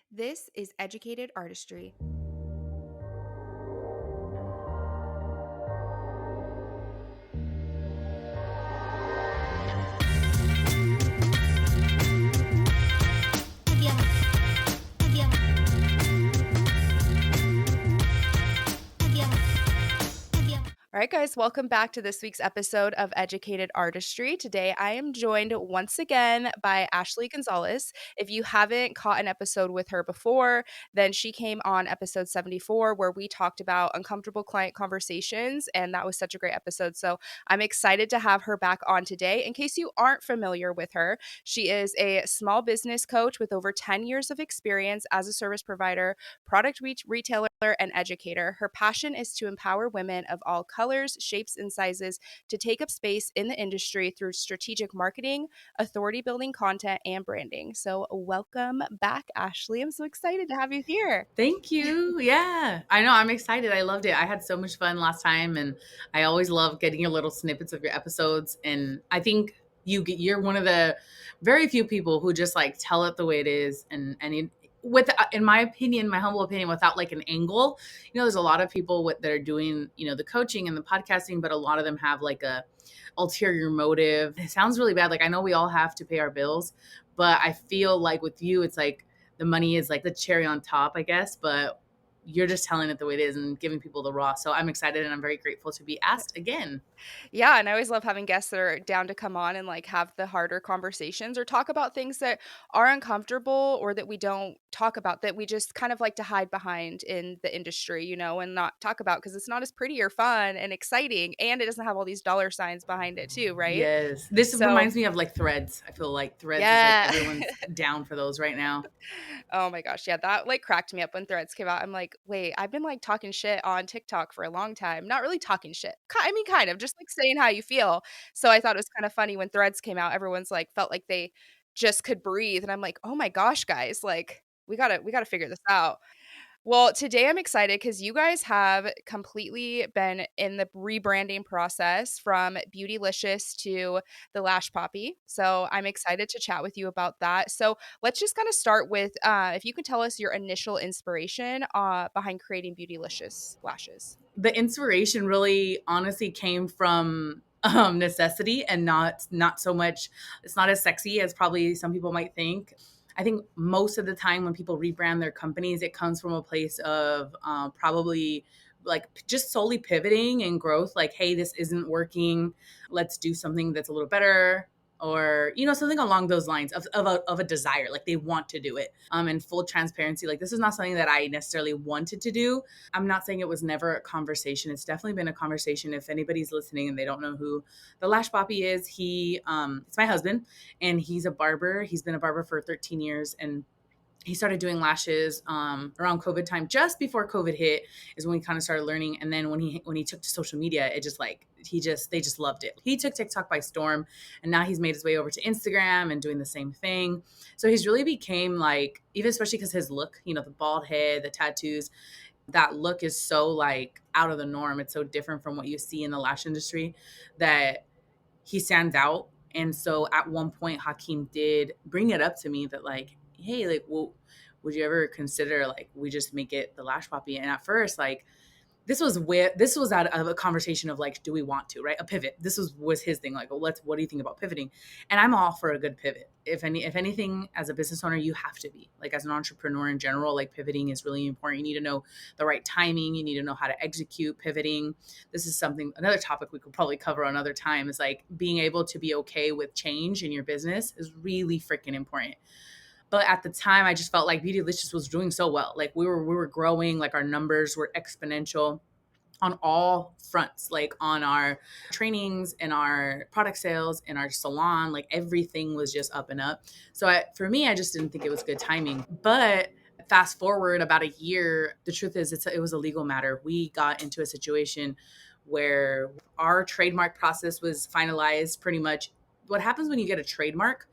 This is Educated Artistry. All right, guys, welcome back to this week's episode of Educated Artistry. Today, I am joined once again by Ashley Gonzalez. If you haven't caught an episode with her before, then she came on episode 74, where we talked about uncomfortable client conversations, and that was such a great episode. So I'm excited to have her back on today. In case you aren't familiar with her, she is a small business coach with over 10 years of experience as a service provider, product retailer, and educator. Her passion is to empower women of all colors, shapes, and sizes to take up space in the industry through strategic marketing, authority building content, and branding. So, welcome back, Ashley. I'm so excited to have you here. Thank you. Yeah, I know. I'm excited. I loved it. I had so much fun last time, and I always love getting your little snippets of your episodes. And I think you're one of the very few people who just like tell it the way it is, with in my opinion, my humble opinion, without like an angle. There's a lot of people that are doing the coaching and the podcasting, but a lot of them have like a ulterior motive. It sounds really bad. Like I know we all have to pay our bills, but I feel like with you, it's like the money is like the cherry on top, I guess, but you're just telling it the way it is and giving people the raw. So I'm excited and I'm very grateful to be asked again. Yeah, and I always love having guests that are down to come on and like have the harder conversations or talk about things that are uncomfortable or that we don't talk about that we just kind of like to hide behind in the industry, and not talk about because it's not as pretty or fun and exciting and it doesn't have all these dollar signs behind it too, right? Yes. This So, reminds me of like Threads. I feel like Threads is like yeah. everyone's down for those right now. Oh my gosh, yeah, that like cracked me up when Threads came out. I'm like, wait, I've been like talking shit on TikTok for a long time. Not really talking shit. I mean, kind of just like saying how you feel. So I thought it was kind of funny when Threads came out. Everyone's like felt like they just could breathe, and I'm like, oh my gosh, guys, like we gotta figure this out. Well, today I'm excited because you guys have completely been in the rebranding process from Beautylicious to the Lash Papi. So I'm excited to chat with you about that. So let's just kind of start with if you could tell us your initial inspiration behind creating Beautylicious lashes. The inspiration really honestly came from necessity and not so much. It's not as sexy as probably some people might think. I think most of the time when people rebrand their companies, it comes from a place of probably like just solely pivoting and growth, like, hey, this isn't working, let's do something that's a little better, or something along those lines of a desire, like they want to do it. And full transparency, like this is not something that I necessarily wanted to do. I'm not saying it was never a conversation. It's definitely been a conversation. If anybody's listening and they don't know who the Lash Papi is, it's my husband, and he's a barber. He's been a barber for 13 years, and he started doing lashes around COVID time. Just before COVID hit is when we kind of started learning. And then when he took to social media, it just like they just loved it. He took TikTok by storm, and now he's made his way over to Instagram and doing the same thing. So he's really became like, even especially because his look, the bald head, the tattoos, that look is so like out of the norm. It's so different from what you see in the lash industry that he stands out. And so at one point, Hakeem did bring it up to me that like, hey, like, well, would you ever consider like we just make it the Lash Papi? And at first, like, this was out of a conversation of like, do we want to, right? A pivot. This was his thing. Like, well, what do you think about pivoting? And I'm all for a good pivot. If anything, as a business owner, you have to be, like, as an entrepreneur in general, like pivoting is really important. You need to know the right timing. You need to know how to execute pivoting. This is another topic we could probably cover another time, is like being able to be okay with change in your business is really freaking important. But at the time, I just felt like Beautylicious was doing so well. Like we were growing, like our numbers were exponential on all fronts, like on our trainings and our product sales and our salon, like everything was just up and up. So for me, I just didn't think it was good timing. But fast forward about a year, the truth is it was a legal matter. We got into a situation where our trademark process was finalized. Pretty much what happens when you get a trademark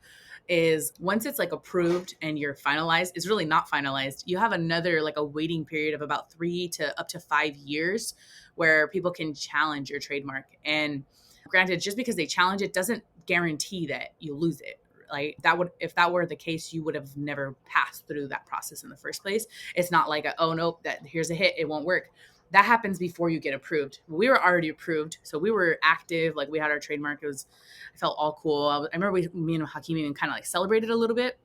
is once it's like approved and you're finalized, it's really not finalized. You have another like a waiting period of about 3 to up to 5 years where people can challenge your trademark. And granted, just because they challenge it doesn't guarantee that you lose it. Like if that were the case, you would have never passed through that process in the first place. It's not like oh nope, that here's a hit, it won't work. That happens before you get approved. We were already approved, so we were active. Like we had our trademark. I felt all cool. I remember me and Hakeem even kind of like celebrated a little bit.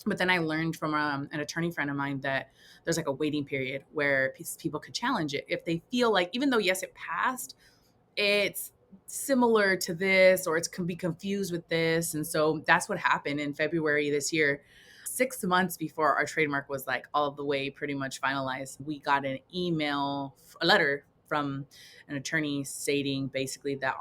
But then I learned from an attorney friend of mine that there's like a waiting period where people could challenge it if they feel like, even though yes, it passed, it's similar to this or it can be confused with this. And so that's what happened in February this year. 6 months before our trademark was like all the way pretty much finalized, we got a letter from an attorney stating basically that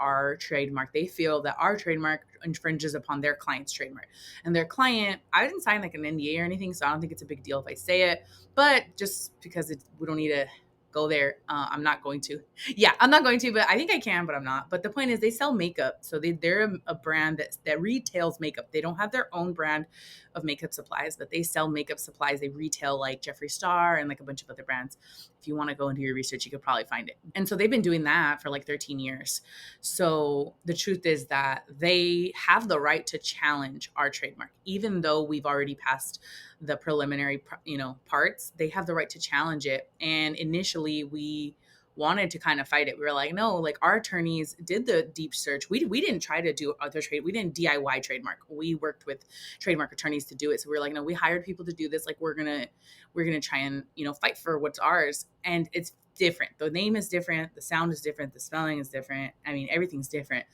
they feel that our trademark infringes upon their client's trademark. And their client, I didn't sign like an NDA or anything, so I don't think it's a big deal if I say it. But just because we don't need to go there, I'm not going to. Yeah, I'm not going to, but I think I can, but I'm not. But the point is, they sell makeup, so they're a brand that retails makeup. They don't have their own brand of makeup supplies, but they sell makeup supplies. They retail like Jeffree Star and like a bunch of other brands. If you want to go into your research, you could probably find it. And so they've been doing that for like 13 years. So the truth is that they have the right to challenge our trademark, even though we've already passed the preliminary, parts. They have the right to challenge it. And initially, we wanted to kind of fight it. We were like, no, like our attorneys did the deep search. We didn't try to do other trade. We didn't DIY trademark. We worked with trademark attorneys to do it. So we were like, no, we hired people to do this. Like we're gonna try and fight for what's ours. And it's different. The name is different. The sound is different. The spelling is different. I mean, everything's different.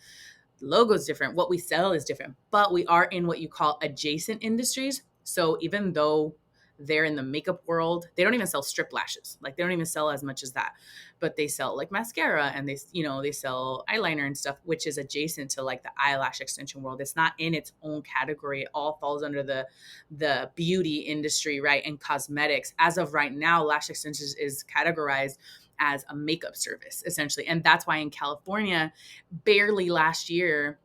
The logo is different. What we sell is different. But we are in what you call adjacent industries. So even though they're in the makeup world, they don't even sell strip lashes. Like they don't even sell as much as that, but they sell like mascara and they sell eyeliner and stuff, which is adjacent to like the eyelash extension world. It's not in its own category. It all falls under the beauty industry, right? And cosmetics. As of right now, lash extensions is categorized as a makeup service essentially. And that's why in California, barely last year,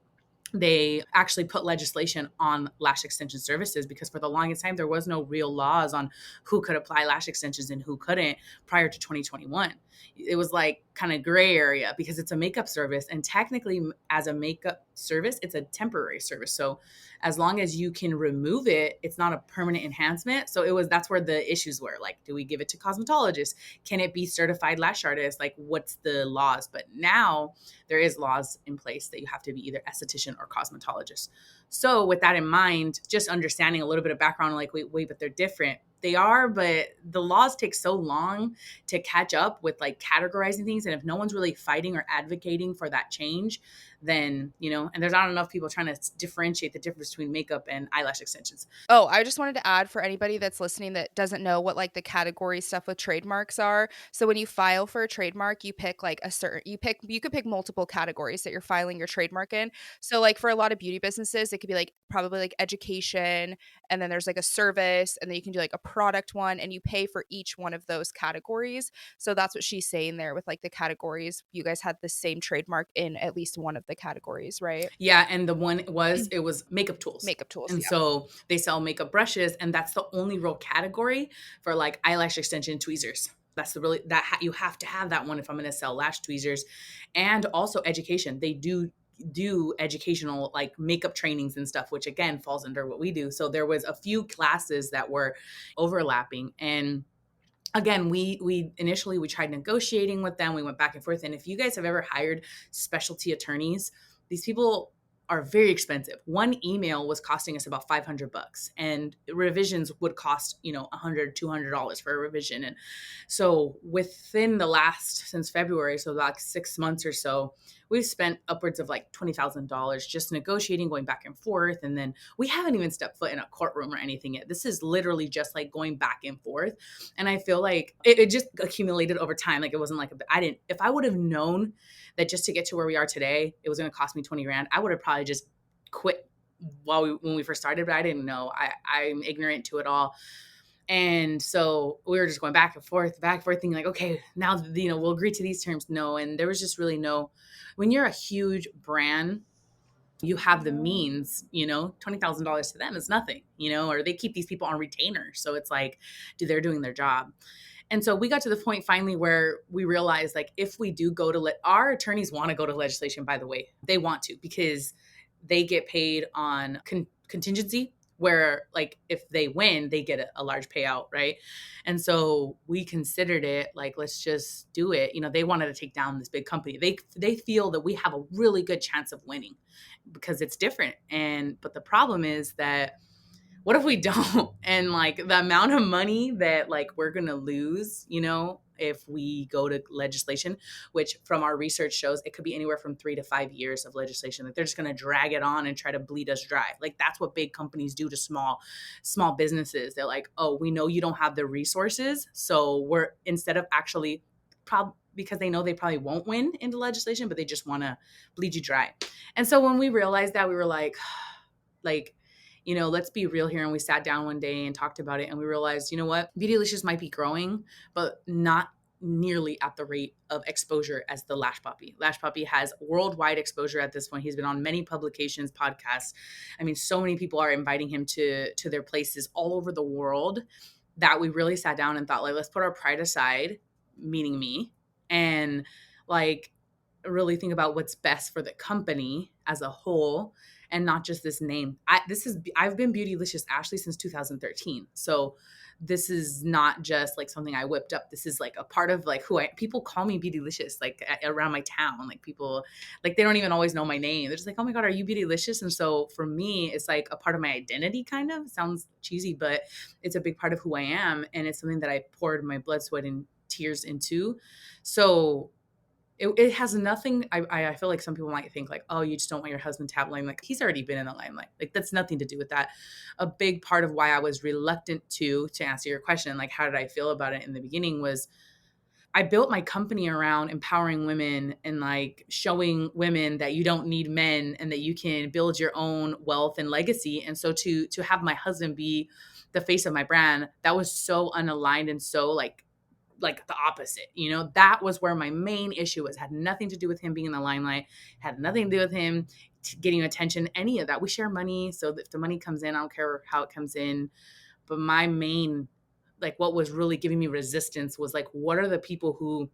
they actually put legislation on lash extension services, because for the longest time there was no real laws on who could apply lash extensions and who couldn't prior to 2021. It was like kind of gray area because it's a makeup service, and technically as a makeup service it's a temporary service. So as long as you can remove it, it's not a permanent enhancement. So that's where the issues were. Like, do we give it to cosmetologists? Can it be certified lash artists? Like, what's the laws? But now there is laws in place that you have to be either esthetician or cosmetologist. So with that in mind, just understanding a little bit of background, like, wait, but they're different. They are, but the laws take so long to catch up with like categorizing things. And if no one's really fighting or advocating for that change, then, and there's not enough people trying to differentiate the difference between makeup and eyelash extensions. Oh, I just wanted to add for anybody that's listening that doesn't know what like the category stuff with trademarks are. So when you file for a trademark, you pick like you could pick multiple categories that you're filing your trademark in. So like for a lot of beauty businesses, it could be like probably like education, and then there's like a service, and then you can do like a product one, and you pay for each one of those categories. So that's what she's saying there with like the categories. You guys had the same trademark in at least one of the categories, right? Yeah, and the one it was makeup tools. Makeup tools, And yeah. so they sell makeup brushes, and that's the only real category for like eyelash extension tweezers. That's you have to have that one if I'm going to sell lash tweezers. And also education. They do educational like makeup trainings and stuff, which again falls under what we do. So there was a few classes that were overlapping, and again, we initially we tried negotiating with them. We went back and forth. And if you guys have ever hired specialty attorneys, these people are very expensive. One email was costing us about $500, and revisions would cost, $100, $200 for a revision. And so within since February, so like 6 months or so, we've spent upwards of like $20,000 just negotiating, going back and forth. And then we haven't even stepped foot in a courtroom or anything yet. This is literally just like going back and forth. And I feel like it just accumulated over time. Like it wasn't like, if I would have known that just to get to where we are today, it was going to cost me 20 grand, I would have probably just quit when we first started, but I didn't know. I'm ignorant to it all. And so we were just going back and forth, thinking like, okay, now, we'll agree to these terms. No. And there was just really when you're a huge brand, you have the means, $20,000 to them is nothing, or they keep these people on retainer. So it's like, they're doing their job. And so we got to the point finally where we realized, like, if we do go to our attorneys want to go to legislation, by the way, they want to, because they get paid on contingency where like if they win, they get a large payout, right? And so we considered it like, let's just do it. You know, they wanted to take down this big company. They feel that we have a really good chance of winning because it's different. And but the problem is that what if we don't? And like the amount of money that like we're going to lose, you know, if we go to legislation, which from our research shows it could be anywhere from 3 to 5 years of legislation. Like they're just going to drag it on and try to bleed us dry. Like that's what big companies do to small businesses. They're like, oh, we know you don't have the resources, so we're instead of actually because they know they probably won't win in the legislation, but they just want to bleed you dry. And so when we realized that, we were like, you know, let's be real here. And we sat down one day and talked about it. And we realized, you know what? Beautylicious might be growing, but not nearly at the rate of exposure as the Lash Papi. Lash Papi has worldwide exposure at this point. He's been on many publications, podcasts. I mean, so many people are inviting him to their places all over the world that we really sat down and thought, like, let's put our pride aside, meaning me, and like really think about what's best for the company as a whole and not just this name. I've been Beautylicious Ashley since 2013. So this is not just like something I whipped up. This is like a part of like people call me Beautylicious like around my town. Like people like they don't even always know my name. They're just like, "Oh my God, are you Beautylicious?" And so for me, it's like a part of my identity kind of. It sounds cheesy, but it's a big part of who I am and it's something that I poured my blood, sweat and tears into. So it has nothing. I feel like some people might think like, oh, you just don't want your husband to have limelight. Like he's already been in the limelight. Like that's nothing to do with that. A big part of why I was reluctant to answer your question, like how did I feel about it in the beginning, was I built my company around empowering women and like showing women that you don't need men and that you can build your own wealth and legacy. And so to have my husband be the face of my brand, that was so unaligned and so like the opposite, you know. That was where my main issue was. Had nothing to do with him being in the limelight, had nothing to do with him getting attention, any of that. We share money, so if the money comes in, I don't care how it comes in. But my main, like what was really giving me resistance was like, what are the people who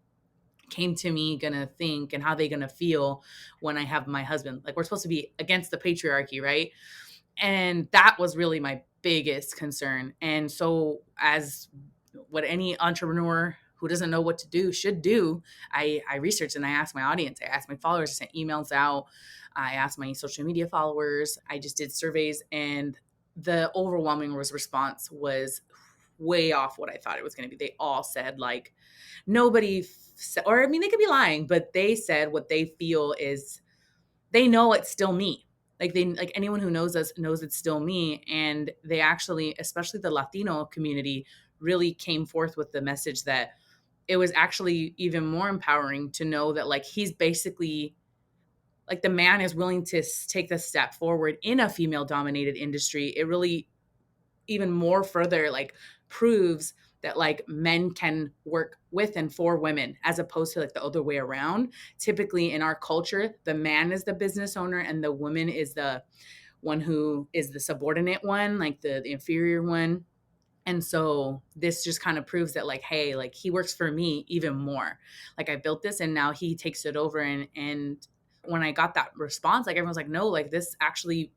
came to me gonna think and how they gonna feel when I have my husband? Like we're supposed to be against the patriarchy, right? And that was really my biggest concern. And so as what any entrepreneur who doesn't know what to do should do, I researched and I asked my audience, I asked my followers, I sent emails out, I asked my social media followers, I just did surveys, and the overwhelming response was way off what I thought it was going to be. They all said like nobody said, or I mean, they could be lying, but they said what they feel is they know it's still me. Like they like anyone who knows us knows it's still me. And they actually, especially the Latino community, really came forth with the message that it was actually even more empowering to know that like he's basically like the man is willing to take the step forward in a female dominated industry. It really even more further like proves that like men can work with and for women as opposed to like the other way around. Typically in our culture, the man is the business owner and the woman is the one who is the subordinate one, like the inferior one. And so this just kind of proves that like, hey, like he works for me even more. Like I built this and now he takes it over. And when I got that response, like everyone's like, no, like this actually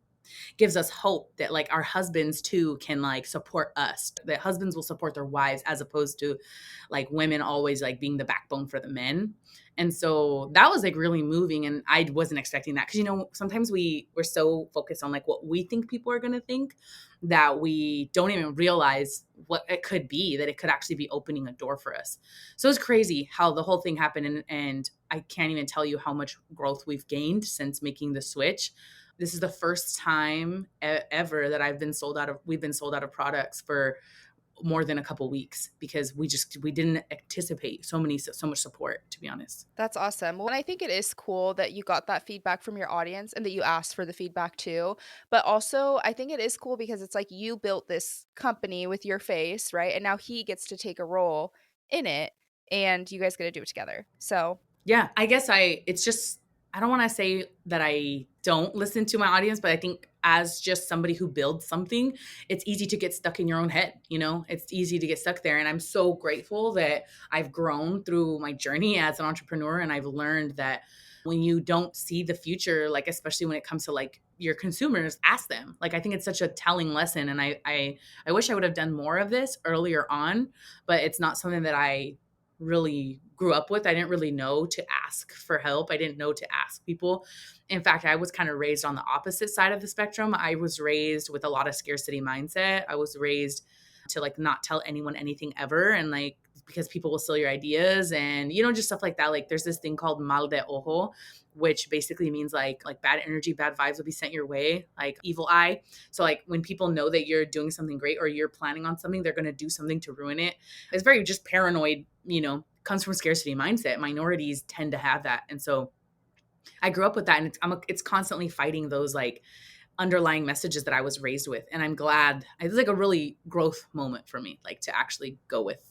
gives us hope that like our husbands too can like support us, that husbands will support their wives as opposed to like women always like being the backbone for the men. And so that was like really moving, and I wasn't expecting that because you know sometimes we're so focused on like what we think people are going to think that we don't even realize what it could be, that it could actually be opening a door for us. So it's crazy how the whole thing happened, and I can't even tell you how much growth we've gained since making the switch. This is the first time ever that we've been sold out of products for more than a couple weeks because we didn't anticipate so much support, to be honest. That's awesome. Well, and I think it is cool that you got that feedback from your audience and that you asked for the feedback too. But also, I think it is cool because it's like you built this company with your face, right? And now he gets to take a role in it and you guys get to do it together. So, Yeah, I guess it's just, I don't want to say that I don't listen to my audience, but I think as just somebody who builds something, it's easy to get stuck in your own head. You know, it's easy to get stuck there. And I'm so grateful that I've grown through my journey as an entrepreneur. And I've learned that when you don't see the future, like especially when it comes to like your consumers, ask them. Like I think it's such a telling lesson. And I wish I would have done more of this earlier on, but it's not something that I really grew up with. I didn't really know to ask for help. I didn't know to ask people. In fact, I was kind of raised on the opposite side of the spectrum. I was raised with a lot of scarcity mindset. I was raised to like not tell anyone anything ever, and like because people will steal your ideas and just stuff like that. Like there's this thing called mal de ojo, which basically means like bad energy, bad vibes will be sent your way, like evil eye. So like when people know that you're doing something great or you're planning on something, they're going to do something to ruin it. It's very just paranoid, comes from scarcity mindset. Minorities tend to have that. And so I grew up with that, and it's constantly fighting those like underlying messages that I was raised with. And I'm glad it was like a really growth moment for me, like to actually go with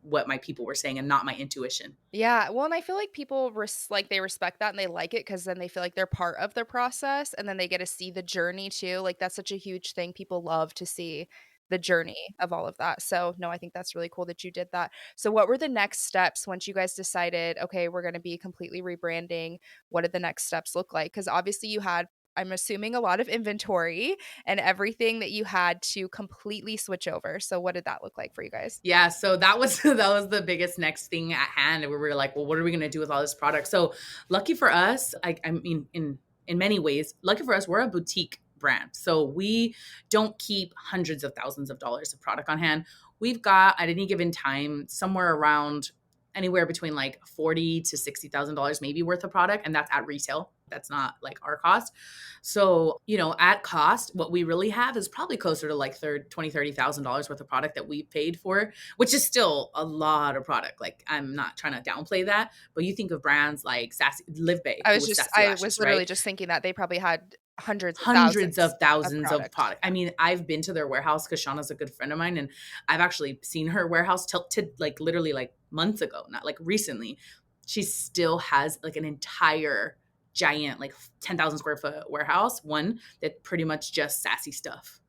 what my people were saying and not my intuition. Yeah, well, and I feel like people like they respect that and they like it because then they feel like they're part of the process and then they get to see the journey too. Like that's such a huge thing. People love to see the journey of all of that. So, no, I think that's really cool that you did that. So, what were the next steps once you guys decided, okay, we're going to be completely rebranding? What did the next steps look like? Because obviously you had, I'm assuming, a lot of inventory and everything that you had to completely switch over. So, what did that look like for you guys? Yeah, so that was that was the biggest next thing at hand, where we were like, well, what are we going to do with all this product? So lucky for us, I mean, in many ways, lucky for us, we're a boutique brand, so we don't keep hundreds of thousands of dollars of product on hand. We've got at any given time somewhere around anywhere between like $40,000 to $60,000 maybe worth of product, and that's at retail. That's not like our cost. So, at cost, what we really have is probably closer to like $20,000 to $30,000 worth of product that we paid for, which is still a lot of product. Like I'm not trying to downplay that, but you think of brands like Sassy Live Bay with Sassy I was Lashes, literally right? just thinking that they probably had hundreds of Hundreds of thousands of thousands of product. product. I mean, I've been to their warehouse because Shauna's a good friend of mine, and I've actually seen her warehouse to like literally like months ago, not like recently. She still has like an entire giant like 10,000 square foot warehouse, one that pretty much just sassy stuff,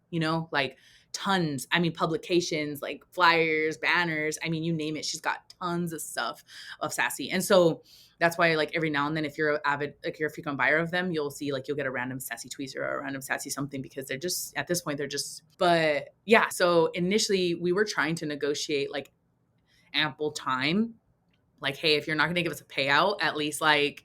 like tons. I mean, publications, like flyers, banners. I mean, you name it. She's got tons of stuff of sassy. And so that's why like every now and then, if you're an avid, like you're a frequent buyer of them, you'll see like you'll get a random sassy tweezer or a random sassy something, because they're just at this point they're just. But yeah, so initially we were trying to negotiate like ample time, like, hey, if you're not going to give us a payout, at least like,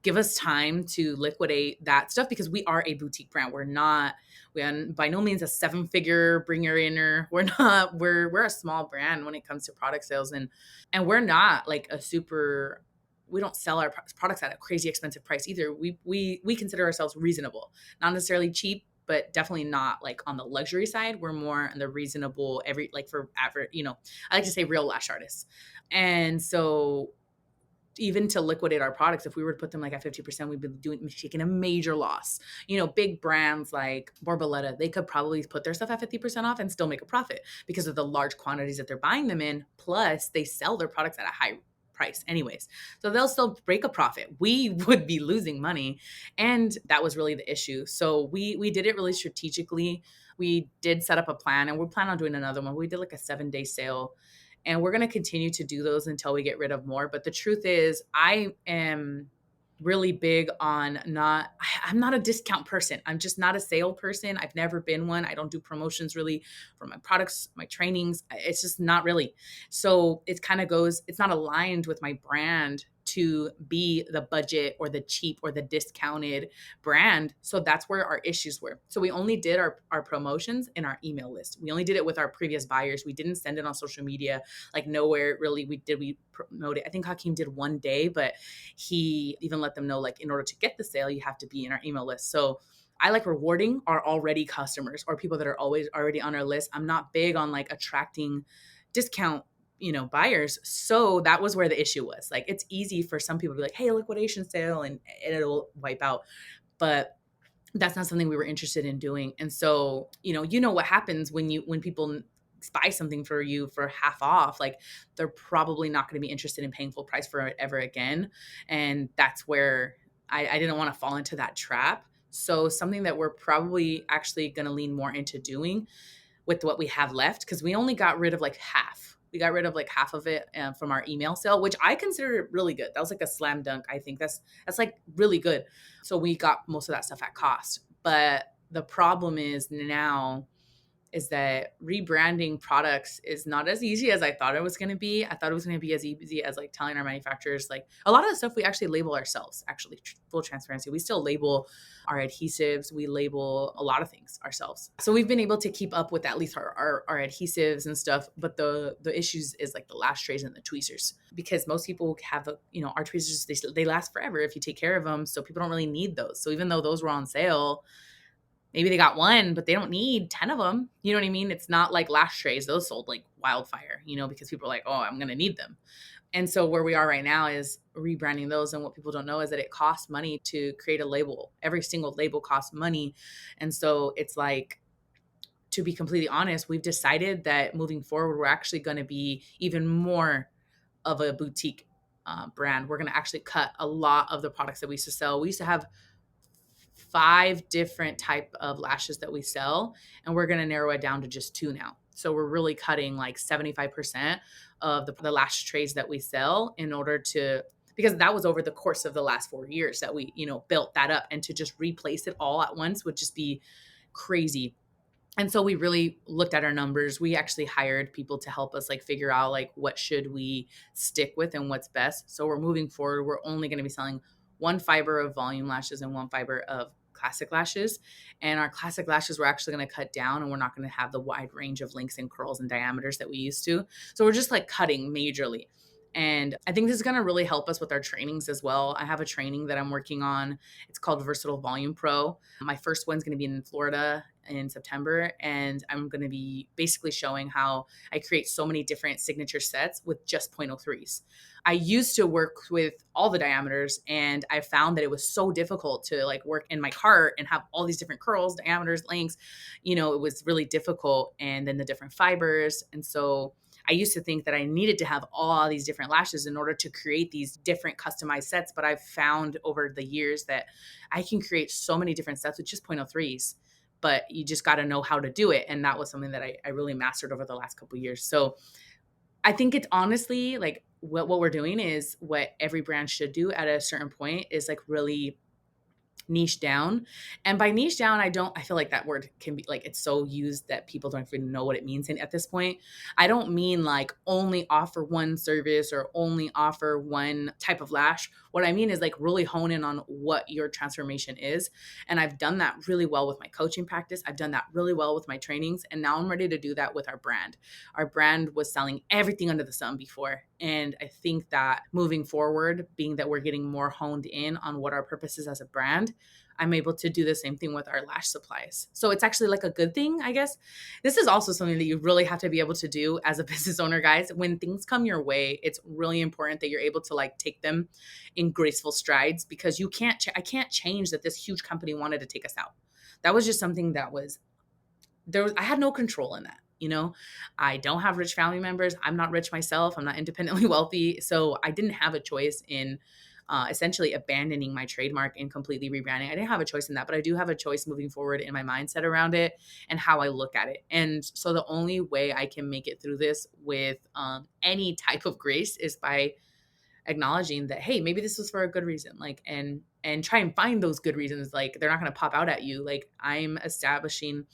give us time to liquidate that stuff, because we are a boutique brand. We are by no means a 7-figure bringer inner. We're a small brand when it comes to product sales, and we're not like we don't sell our products at a crazy expensive price either. We consider ourselves reasonable, not necessarily cheap, but definitely not like on the luxury side. We're more on the reasonable, for average, I like to say real lash artists. And so even to liquidate our products, if we were to put them like at 50%, we'd be taking a major loss. Big brands like Borboleta, they could probably put their stuff at 50% off and still make a profit because of the large quantities that they're buying them in. Plus they sell their products at a high price anyways. So they'll still break a profit. We would be losing money. And that was really the issue. So we did it really strategically. We did set up a plan, and we plan on doing another one. We did like a 7-day sale, and we're going to continue to do those until we get rid of more. But the truth is, I am really big on I'm not a discount person. I'm just not a sale person. I've never been one. I don't do promotions really for my products, my trainings. It's just not really. So it's not aligned with my brand to be the budget or the cheap or the discounted brand. So that's where our issues were. So we only did our promotions in our email list. We only did it with our previous buyers. We didn't send it on social media, like nowhere really we promote it. I think Hakeem did one day, but he even let them know, like, in order to get the sale, you have to be in our email list. So I like rewarding our already customers or people that are always already on our list. I'm not big on like attracting discount buyers. So that was where the issue was. Like, it's easy for some people to be like, hey, liquidation sale, and it'll wipe out. But that's not something we were interested in doing. And so, what happens when people buy something for you for half off, like they're probably not going to be interested in paying full price for it ever again. And that's where I didn't want to fall into that trap. So something that we're probably actually going to lean more into doing with what we have left, because we only got rid of like half. We got rid of like half of it from our email sale, which I consider really good. That was like a slam dunk. I think that's like really good. So we got most of that stuff at cost. But the problem is now is that rebranding products is not as easy as I thought it was going to be. I thought it was going to be as easy as like telling our manufacturers, like a lot of the stuff we actually label ourselves, actually full transparency. We still label our adhesives. We label a lot of things ourselves. So we've been able to keep up with at least our adhesives and stuff. But the issues is like the lash trays and the tweezers, because most people have, our tweezers, they last forever if you take care of them. So people don't really need those. So even though those were on sale, maybe they got one, but they don't need 10 of them. You know what I mean? It's not like lash trays. Those sold like wildfire, because people are like, oh, I'm going to need them. And so where we are right now is rebranding those. And what people don't know is that it costs money to create a label. Every single label costs money. And so it's like, to be completely honest, we've decided that moving forward, we're actually going to be even more of a boutique brand. We're going to actually cut a lot of the products that we used to sell. We used to have 5 different type of lashes that we sell, and we're going to narrow it down to just 2 now. So we're really cutting like 75% of the lash trays that we sell in order to, because that was over the course of the last 4 years that we, built that up, and to just replace it all at once would just be crazy. And so we really looked at our numbers. We actually hired people to help us like figure out like what should we stick with and what's best. So we're moving forward. We're only going to be selling 1 fiber of volume lashes and 1 fiber of classic lashes. And our classic lashes we're actually going to cut down, and we're not going to have the wide range of lengths and curls and diameters that we used to. So we're just like cutting majorly. And I think this is going to really help us with our trainings as well. I have a training that I'm working on. It's called Versatile Volume Pro. My first one's going to be in Florida in September. And I'm going to be basically showing how I create so many different signature sets with just 0.03s. I used to work with all the diameters, and I found that it was so difficult to like work in my cart and have all these different curls, diameters, lengths. It was really difficult. And then the different fibers. And so I used to think that I needed to have all these different lashes in order to create these different customized sets. But I've found over the years that I can create so many different sets with just 0.03s, but you just got to know how to do it. And that was something that I really mastered over the last couple of years. So I think it's honestly like what we're doing is what every brand should do at a certain point, is like really niche down. And by niche down, I feel like that word can be like, it's so used that people don't even know what it means. And at this point, I don't mean like only offer one service or only offer one type of lash. What I mean is like really hone in on what your transformation is. And I've done that really well with my coaching practice. I've done that really well with my trainings. And now I'm ready to do that with our brand. Our brand was selling everything under the sun before. And I think that moving forward, being that we're getting more honed in on what our purpose is as a brand, I'm able to do the same thing with our lash supplies. So it's actually like a good thing, I guess. This is also something that you really have to be able to do as a business owner, guys. When things come your way, it's really important that you're able to like take them in graceful strides, because I can't change that this huge company wanted to take us out. That was just something that was I had no control in that. I don't have rich family members. I'm not rich myself. I'm not independently wealthy. So I didn't have a choice in essentially abandoning my trademark and completely rebranding. I didn't have a choice in that, but I do have a choice moving forward in my mindset around it and how I look at it. And so the only way I can make it through this with any type of grace is by acknowledging that, hey, maybe this was for a good reason, like, and try and find those good reasons. Like, they're not going to pop out at you. Like, I'm establishing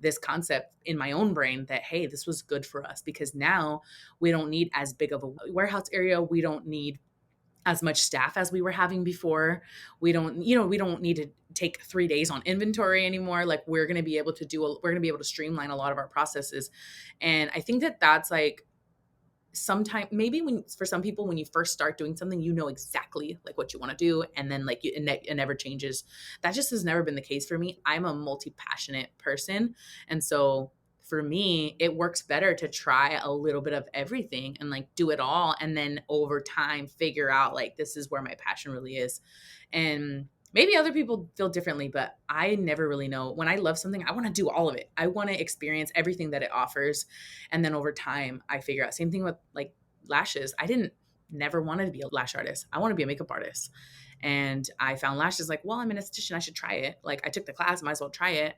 this concept in my own brain that, hey, this was good for us, because now we don't need as big of a warehouse area. We don't need as much staff as we were having before. We don't need to take 3 days on inventory anymore. Like, we're going to be able to streamline a lot of our processes. And I think that that's like, sometimes maybe for some people, when you first start doing something, exactly like what you want to do, and then like it never changes. That just has never been the case for me. I'm a multi-passionate person, and so for me, it works better to try a little bit of everything and like do it all, and then over time figure out like, this is where my passion really is. And maybe other people feel differently, but I never really know. When I love something, I want to do all of it. I want to experience everything that it offers. And then over time, I figure out. Same thing with like lashes. I didn't never wanted to be a lash artist. I want to be a makeup artist. And I found lashes like, well, I'm an esthetician. I should try it. Like, I took the class, might as well try it.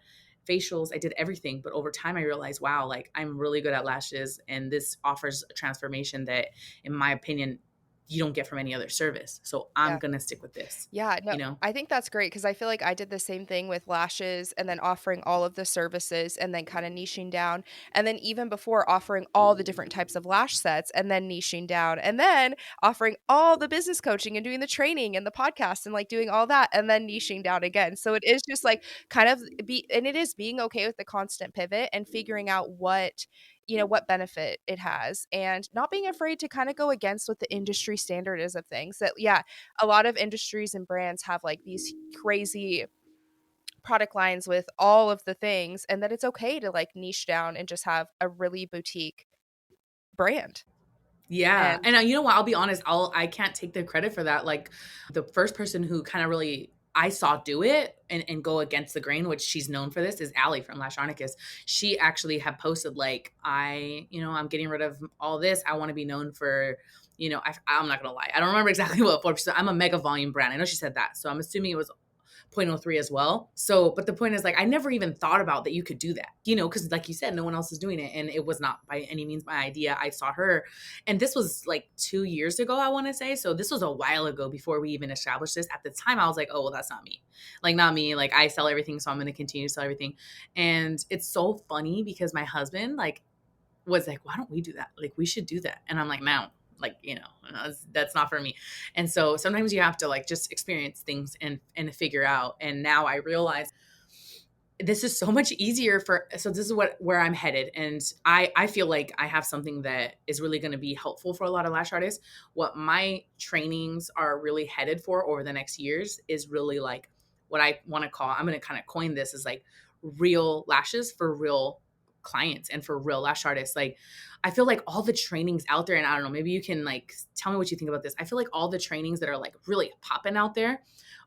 facials, I did everything. But over time, I realized, wow, like I'm really good at lashes, and this offers a transformation that, in my opinion, you don't get from any other service. So I'm Yeah. gonna stick with this, Yeah, no, you know? I think that's great because I feel like I did the same thing with lashes and then offering all of the services and then kind of niching down. And then even before offering all the different types of lash sets and then niching down and then offering all the business coaching and doing the training and the podcast and like doing all that and then niching down again. So it is just like kind of and it is being okay with the constant pivot and figuring out what benefit it has and not being afraid to kind of go against what the industry standard is of things that yeah, a lot of industries and brands have like these crazy product lines with all of the things and that it's okay to like niche down and just have a really boutique brand. Yeah, And and, you know what? I'll be honest, I can't take the credit for that. Like, the first person who kinda really I saw do it and go against the grain, which she's known for this, is Allie from Lash. She actually had posted, like, I'm getting rid of all this. I wanna be known for," I'm not gonna lie. I don't remember exactly what for. I'm a mega volume brand. I know she said that, so I'm assuming it was zero point 0.03 as well. So, but the point is, like, I never even thought about that you could do that, because like you said, no one else is doing it. And it was not by any means my idea. I saw her, and this was like 2 years ago, I want to say. So, this was a while ago before we even established this. At the time, I was like, oh, well, that's not me. Like, not me. Like, I sell everything. So, I'm going to continue to sell everything. And it's so funny because my husband, like, was like, why don't we do that? Like, we should do that. And I'm like, no, like, no, that's not for me. And so sometimes you have to like just experience things and figure out. And now I realize this is so much easier so this is where I'm headed. And I feel like I have something that is really going to be helpful for a lot of lash artists. What my trainings are really headed for over the next years is really like what I want to call, I'm going to kind of coin this as like real lashes for real clients and for real lash artists. Like, I feel like all the trainings out there, and I don't know, maybe you can like tell me what you think about this. I feel like all the trainings that are like really popping out there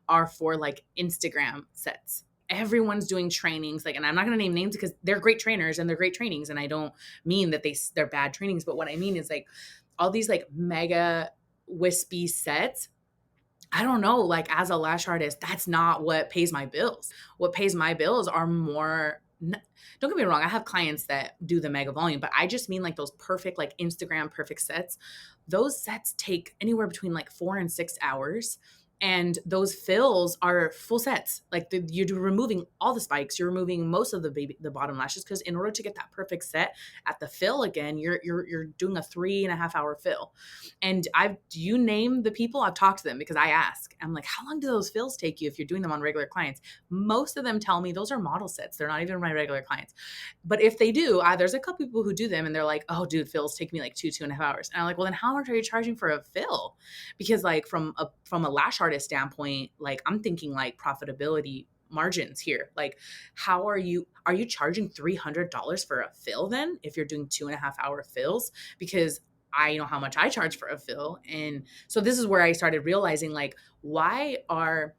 are for like Instagram sets. Everyone's doing trainings, like, and I'm not going to name names because they're great trainers and they're great trainings, and I don't mean that they're bad trainings, but what I mean is like all these like mega wispy sets. I don't know, like, as a lash artist, that's not what pays my bills. What pays my bills are more don't get me wrong, I have clients that do the mega volume, but I just mean like those perfect, like Instagram perfect sets. Those sets take anywhere between like 4 and 6 hours. And those fills are full sets. Like, you're removing all the spikes, you're removing most of the bottom lashes, because in order to get that perfect set at the fill again, you're doing a 3.5 hour fill. And you name the people, I've talked to them because I ask. I'm like, how long do those fills take you if you're doing them on regular clients? Most of them tell me those are model sets. They're not even my regular clients. But if they do, there's a couple people who do them and they're like, oh, dude, fills take me like 2.5 hours. And I'm like, well, then how much are you charging for a fill? Because like from a lash artist standpoint, like I'm thinking like profitability margins here. Like, how are you charging $300 for a fill then if you're doing 2.5 hour fills? Because I know how much I charge for a fill. And so this is where I started realizing, like, why are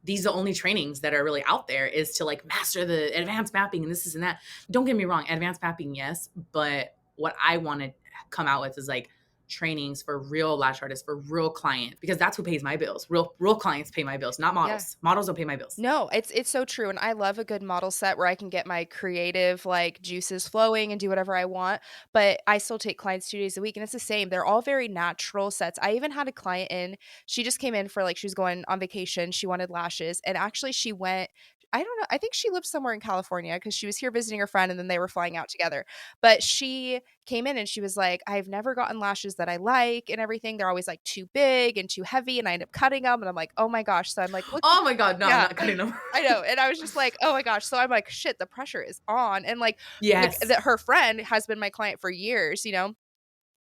these the only trainings that are really out there, is to like master the advanced mapping and this is and that. Don't get me wrong, advanced mapping, yes, but what I want to come out with is like trainings for real lash artists, for real clients, because that's who pays my bills. Real clients pay my bills, not yeah. models. Models don't pay my bills. No, it's so true, and I love a good model set where I can get my creative, like, juices flowing and do whatever I want, but I still take clients 2 days a week, and it's the same. They're all very natural sets. I even had a client in, she just came in for, like, she was going on vacation, she wanted lashes, and actually she went, I don't know, I think she lived somewhere in California because she was here visiting her friend, and then they were flying out together, but she came in and she was like, "I've never gotten lashes that I like and everything. They're always, like, too big and too heavy, and I end up cutting them," and I'm like, "Oh my gosh." So I'm like, "Look." Oh my God, no, I'm Yeah. not cutting them. I know, and I was just like, "Oh my gosh." So I'm like, "Shit, the pressure is on," and, like, Yes. that her friend has been my client for years,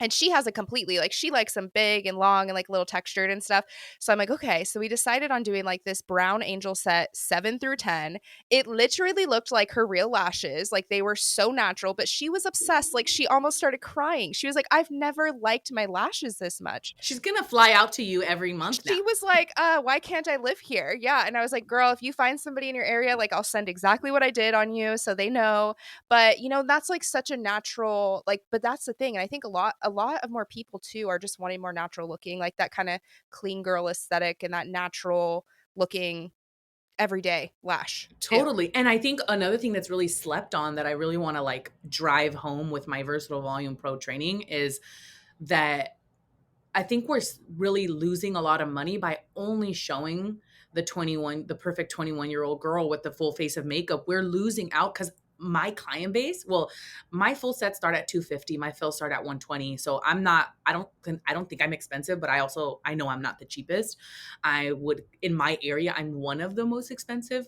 and she has a completely like, she likes them big and long and, like, little textured and stuff. So I'm like, "Okay." So we decided on doing, like, this brown angel set 7 through 10. It literally looked like her real lashes, like, they were so natural, but she was obsessed, like, she almost started crying. She was like, "I've never liked my lashes this much." She's gonna fly out to you every month now. She was like, why can't I live here?" Yeah, and I was like, "Girl, if you find somebody in your area, like, I'll send exactly what I did on you so they know." But, that's, like, such a natural like, but that's the thing, and I think a lot of more people too are just wanting more natural looking, like, that kinda clean girl aesthetic and that natural looking everyday lash too. Totally. And I think another thing that's really slept on that I really want to like drive home with my Versatile Volume Pro training is that I think we're really losing a lot of money by only showing the perfect 21-year-old girl with the full face of makeup. We're losing out because my client base, well, my full sets start at 250, my fills start at 120. So I don't think I'm expensive, but I know I'm not the cheapest. In my area, I'm one of the most expensive,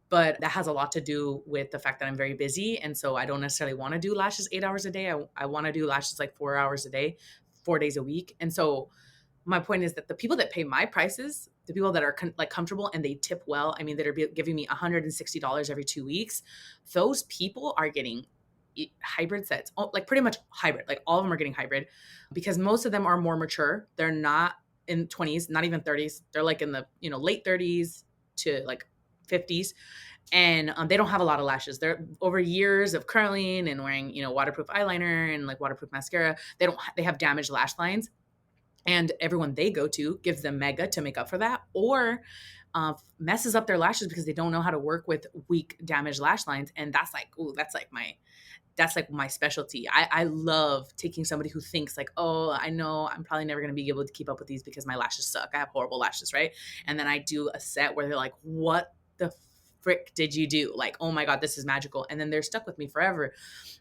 but that has a lot to do with the fact that I'm very busy. And so I don't necessarily want to do lashes 8 hours a day. I want to do lashes like 4 hours a day, 4 days a week. And so my point is that the people that pay my prices, the people that are like comfortable and they tip well, I mean, that are giving me $160 every 2 weeks, those people are getting hybrid sets, like pretty much hybrid. Like all of them are getting hybrid because most of them are more mature. They're not in 20s, not even 30s. They're like in the, late 30s to like 50s, and they don't have a lot of lashes. They're over years of curling and wearing, waterproof eyeliner and like waterproof mascara. They have damaged lash lines, and everyone they go to gives them mega to make up for that, or messes up their lashes because they don't know how to work with weak damaged lash lines. And that's like, ooh, that's like my specialty. I love taking somebody who thinks like, oh, I know I'm probably never going to be able to keep up with these because my lashes suck. I have horrible lashes, right? And then I do a set where they're like, what the frick did you do? Like, oh my God, this is magical. And then they're stuck with me forever.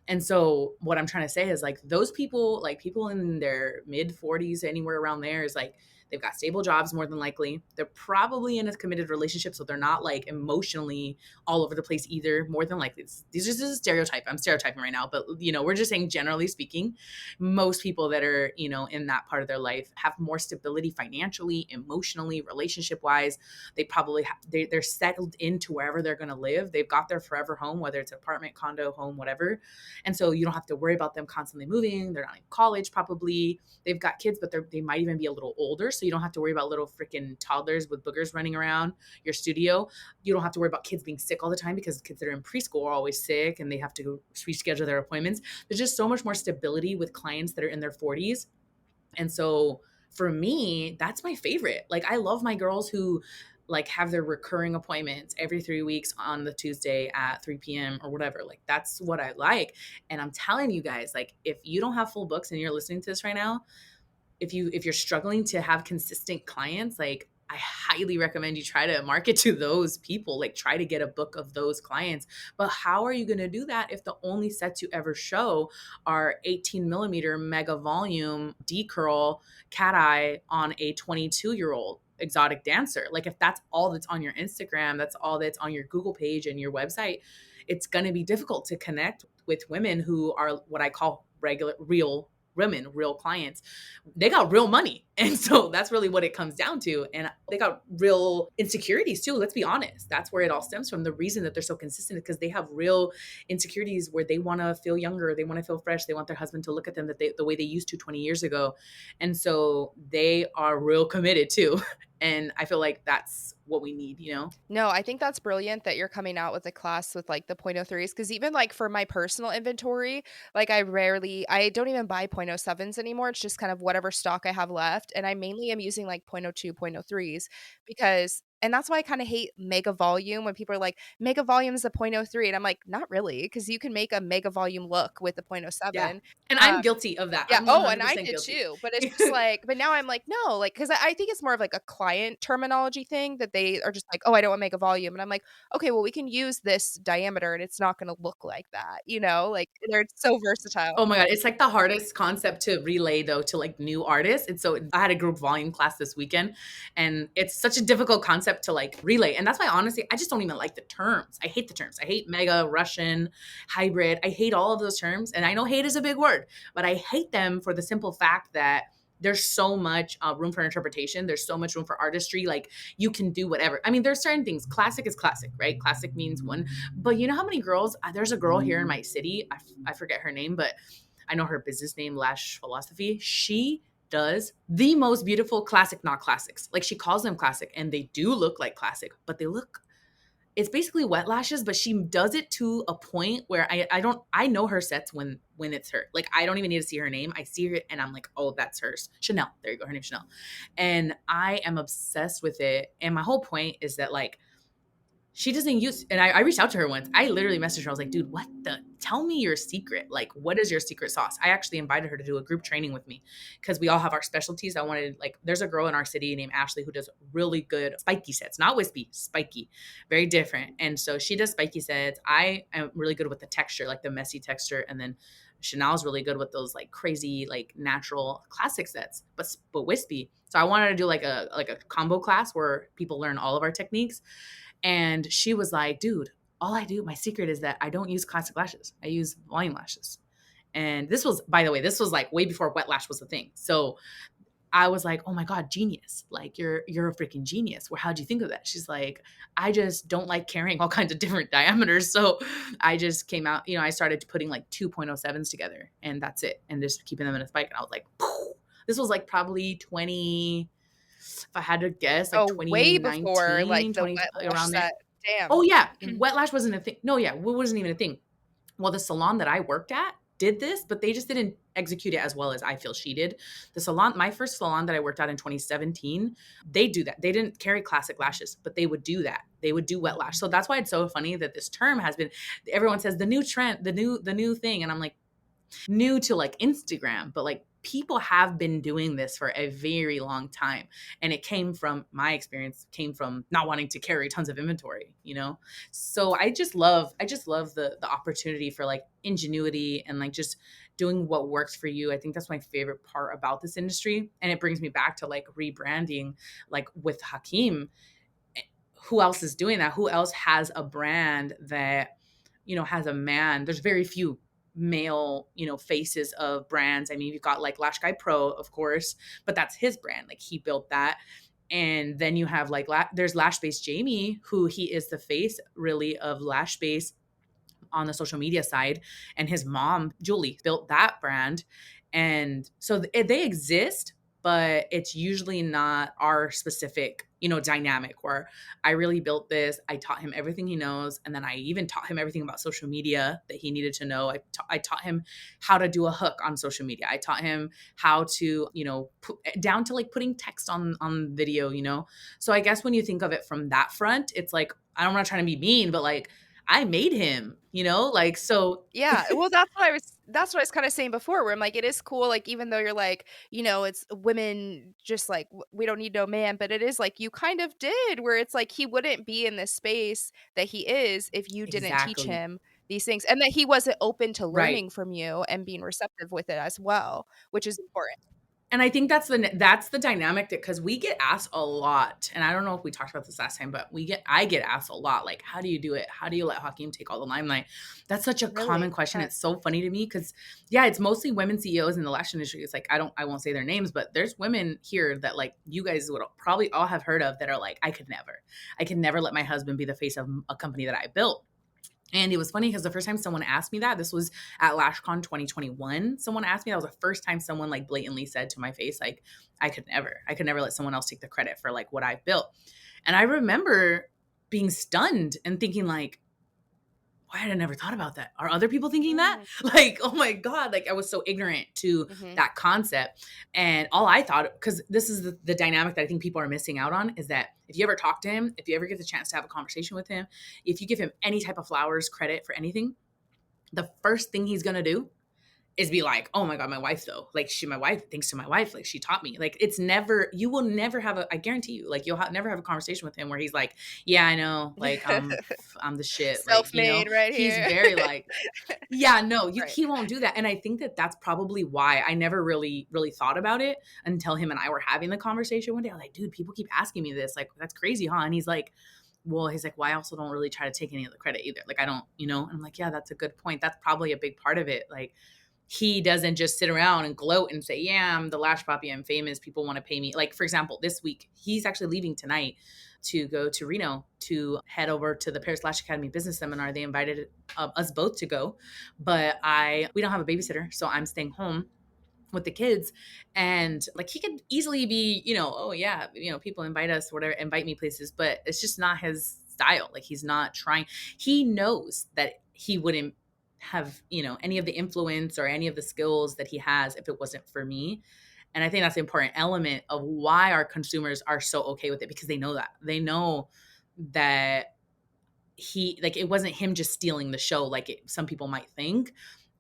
And so what I'm trying to say is like those people, like people in their mid 40s, anywhere around there, is like they've got stable jobs more than likely. They're probably in a committed relationship, so they're not like emotionally all over the place either. More than likely, these are just a stereotype. I'm stereotyping right now, but we're just saying generally speaking, most people that are in that part of their life have more stability financially, emotionally, relationship wise. They probably they're settled into wherever they're going to live. They've got their forever home, whether it's an apartment, condo, home, whatever. And so you don't have to worry about them constantly moving. They're not in college, probably. They've got kids, but they might even be a little older. So you don't have to worry about little freaking toddlers with boogers running around your studio. You don't have to worry about kids being sick all the time because kids that are in preschool are always sick and they have to reschedule their appointments. There's just so much more stability with clients that are in their 40s. And so for me, that's my favorite. Like I love my girls who like have their recurring appointments every 3 weeks on the Tuesday at 3 p.m. or whatever. Like that's what I like. And I'm telling you guys, like if you don't have full books and you're listening to this right now, if you're struggling to have consistent clients, like I highly recommend you try to market to those people, like try to get a book of those clients. But how are you going to do that if the only sets you ever show are 18 millimeter mega volume D curl cat eye on a 22-year-old exotic dancer? Like if that's all that's on your Instagram, that's all that's on your Google page and your website, it's going to be difficult to connect with women who are what I call real women, real clients. They got real money. And so that's really what it comes down to. And they got real insecurities too. Let's be honest. That's where it all stems from. The reason that they're so consistent is because they have real insecurities where they want to feel younger. They want to feel fresh. They want their husband to look at them the way they used to 20 years ago. And so they are real committed too. And I feel like that's what we need. No, I think that's brilliant that you're coming out with a class with like the point oh 0.03s because even like for my personal inventory, like I don't even buy point oh 0.07s anymore. It's just kind of whatever stock I have left. And I mainly am using like point oh 0.02, point oh 0.03s and that's why I kind of hate mega volume when people are like, mega volume is a point oh 0.03. And I'm like, not really, because you can make a mega volume look with the point oh Yeah. 0.07. And I'm guilty of that. Yeah. I'm Oh, and I 100% did guilty. too. But it's just like, but now I'm like, no, like, because I think it's more of like a client terminology thing that they are just like, oh, I don't want to make a volume. And I'm like, okay, well, we can use this diameter and it's not going to look like that, like they're so versatile. Oh my God. It's like the hardest concept to relay though to like new artists. And so I had a group volume class this weekend and it's such a difficult concept to like relay. And that's why honestly, I just don't even like the terms. I hate the terms. I hate mega, Russian, hybrid. I hate all of those terms. And I know hate is a big word, but I hate them for the simple fact that there's so much room for interpretation. There's so much room for artistry. Like you can do whatever. I mean, there's certain things. Classic is classic, right? Classic means one. But you know how many girls, there's a girl here in my city. I forget her name, but I know her business name, Lash Philosophy. She does the most beautiful classic, not classics. Like she calls them classic and they do look like classic, but it's basically wet lashes, but she does it to a point where I know her sets when it's her. Like I don't even need to see her name. I see her and I'm like, oh, that's hers. Chanel. There you go. Her name's Chanel. And I am obsessed with it. And my whole point is that like she doesn't use, and I reached out to her once. I literally messaged her. I was like, dude, tell me your secret. Like, what is your secret sauce? I actually invited her to do a group training with me because we all have our specialties. I wanted, like, there's a girl in our city named Ashley who does really good spiky sets, not wispy, spiky, very different. And so she does spiky sets. I am really good with the texture, like the messy texture. And then Chanel's really good with those like crazy, like natural classic sets, but wispy. So I wanted to do like a combo class where people learn all of our techniques. And she was like, dude, all I do, my secret is that I don't use classic lashes. I use volume lashes. And this was, by the way, this was like way before wet lash was a thing. So I was like, oh my God, genius. Like you're a freaking genius. Well, how'd you think of that? She's like, I just don't like carrying all kinds of different diameters. So I just came out, I started putting like 2.07s together and that's it. And just keeping them in a spike. And I was like, poof. This was like probably 20, if I had to guess, like Oh, way before, like, 2019, the 20, wet lash around there. set. Damn. Oh yeah, wet lash wasn't a thing. No, yeah, it wasn't even a thing. Well, the salon that I worked at did this, but they just didn't execute it as well as I feel she did. The salon, my first salon that I worked at in 2017, they do that. They didn't carry classic lashes, but they would do that. They would do wet lash. So that's why it's so funny that this term has been, everyone says the new trend, the new thing. And I'm like, new to like Instagram, but like people have been doing this for a very long time. And it came from my experience, came from not wanting to carry tons of inventory. So I just love the opportunity for like ingenuity and like just doing what works for you. I think that's my favorite part about this industry. And it brings me back to like rebranding, like with Hakeem. Who else is doing that? Who else has a brand that has a man? There's very few male, faces of brands. I mean, you've got like Lash Guy Pro, of course, but that's his brand. Like he built that. And then you have like there's Lash Base Jamie, who he is the face really of Lash Base on the social media side, and his mom Julie built that brand. And so they exist, but it's usually not our specific dynamic where I really built this. I taught him everything he knows, and then I even taught him everything about social media that he needed to know. I taught him how to do a hook on social media. I taught him how to put down to like putting text on video. So I guess when you think of it from that front, it's like, I'm not trying to be mean, but like I made him, like, so. Yeah, well, that's what I was kinda saying before, where I'm like, it is cool, like, even though you're like, it's women just like, we don't need no man, but it is like you kind of did, where it's like he wouldn't be in this space that he is if you didn't teach Exactly. him these things, and that he wasn't open to Right. learning from you and being receptive with it as well, which is important. And I think that's the dynamic that, because we get asked a lot, and I don't know if we talked about this last time, but I get asked a lot, like, how do you do it? How do you let Hakeem take all the limelight? That's such a common Really? question. Okay. It's so funny to me because, yeah, it's mostly women CEOs in the lash industry. It's like I won't say their names, but there's women here that like you guys would probably all have heard of that are like, I could never let my husband be the face of a company that I built. And it was funny because the first time someone asked me that, this was at LashCon 2021. Someone asked me, that was the first time someone like blatantly said to my face, like, I could never let someone else take the credit for like what I've built. And I remember being stunned and thinking like, why had I never thought about that? Are other people thinking that? Mm, Like, oh my God, like I was so ignorant to mhm. that concept. And all I thought, because this is the dynamic that I think people are missing out on, is that if you ever talk to him, if you ever get the chance to have a conversation with him, if you give him any type of flowers, credit for anything, the first thing he's going to do is be like, oh my God, my wife though. Like my wife, thanks to my wife, like she taught me. Like you will never have I guarantee you, like never have a conversation with him where he's like, yeah, I know, like I'm the shit. Like, Self-made right he's here. very like, yeah, no, Right. he won't do that. And I think that that's probably why I never really, really thought about it until him and I were having the conversation one day. I was like, dude, people keep asking me this. Like, that's crazy, huh? And he's like, well, I also don't really try to take any of the credit either. Like, I don't. And I'm like, yeah, that's a good point. That's probably a big part of it. Like, he doesn't just sit around and gloat and say, yeah, I'm the Lash Papi, I'm famous, people want to pay me. Like, for example, this week, he's actually leaving tonight to go to Reno to head over to the Paris Lash Academy business seminar. They invited us both to go, but we don't have a babysitter, so I'm staying home with the kids. And like, he could easily be, oh yeah, people invite us, whatever, invite me places, but it's just not his style. Like, he's not trying. He knows that he wouldn't have, any of the influence or any of the skills that he has if it wasn't for me. And I think that's the important element of why our consumers are so okay with it, because they know that. They know that he, like, it wasn't him just stealing the show like some people might think.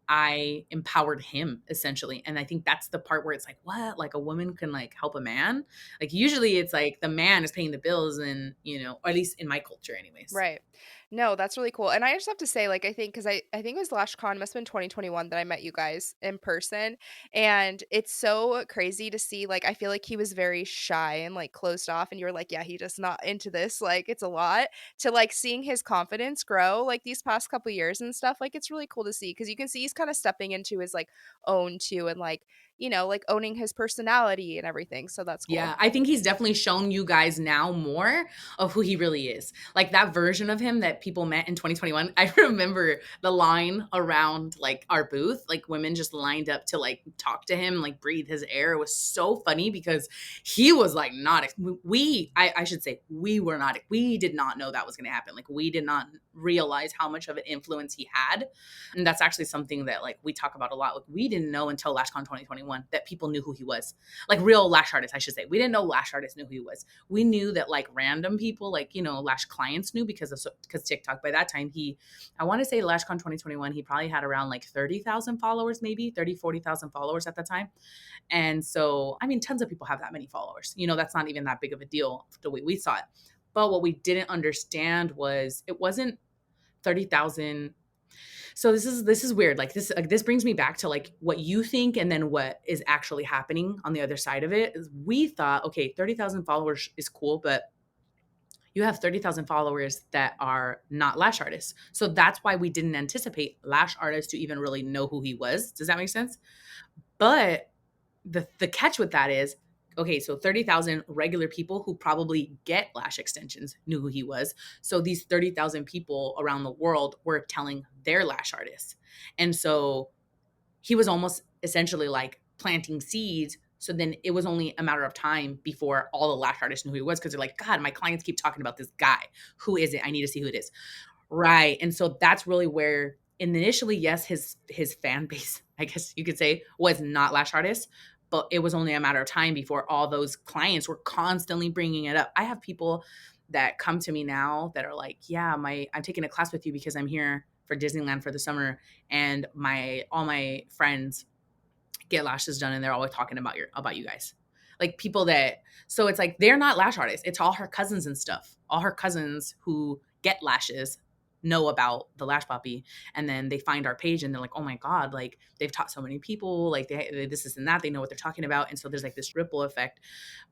I empowered him essentially. And I think that's the part where it's like, what? Like a woman can like help a man? Like usually it's like the man is paying the bills and, or at least in my culture anyways. Right. No, that's really cool. And I just have to say, like, I think because I think it was LashCon, must have been 2021 that I met you guys in person. And it's so crazy to see, like, I feel like he was very shy and like closed off. And you were like, yeah, he just not into this. Like, it's a lot to like seeing his confidence grow like these past couple years and stuff. Like, it's really cool to see because you can see he's kind of stepping into his like own too and like, like owning his personality and everything. So that's cool. Yeah, I think he's definitely shown you guys now more of who he really is. Like that version of him that people met in 2021. I remember the line around like our booth, like women just lined up to like talk to him, like breathe his air. It was so funny because he was like not, I should say, we were not, we did not know that was going to happen. Like we did not realize how much of an influence he had. And that's actually something that like we talk about a lot. Like we didn't know until LashCon 2021 that people knew who he was, like real lash artists, I should say. We didn't know lash artists knew who he was. We knew that like random people, like, lash clients knew because TikTok. By that time, I want to say LashCon 2021, he probably had around like 30,000 followers, maybe 40,000 followers at the time. And so, I mean, tons of people have that many followers. That's not even that big of a deal the way we saw it. But what we didn't understand was it wasn't 30,000. So this is weird. Like this brings me back to like what you think and then what is actually happening on the other side of it. Is we thought, okay, 30,000 followers is cool, but you have 30,000 followers that are not lash artists. So that's why we didn't anticipate lash artists to even really know who he was. Does that make sense? But the catch with that is, okay, so 30,000 regular people who probably get lash extensions knew who he was. So these 30,000 people around the world were telling their lash artists. And so he was almost essentially like planting seeds. So then it was only a matter of time before all the lash artists knew who he was, because they're like, God, my clients keep talking about this guy. Who is it? I need to see who it is. Right. And so that's really where initially, yes, his fan base, I guess you could say, was not lash artists, but it was only a matter of time before all those clients were constantly bringing it up. I have people that come to me now that are like, yeah, I'm taking a class with you because I'm here for Disneyland for the summer, and all my friends get lashes done and they're always talking about you guys. Like people that, so it's like they're not lash artists. It's all her cousins and stuff. All her cousins who get lashes know about the Lash Papi, and then they find our page and they're like, oh my God, like they've taught so many people, like they this and that, they know what they're talking about. And so there's like this ripple effect.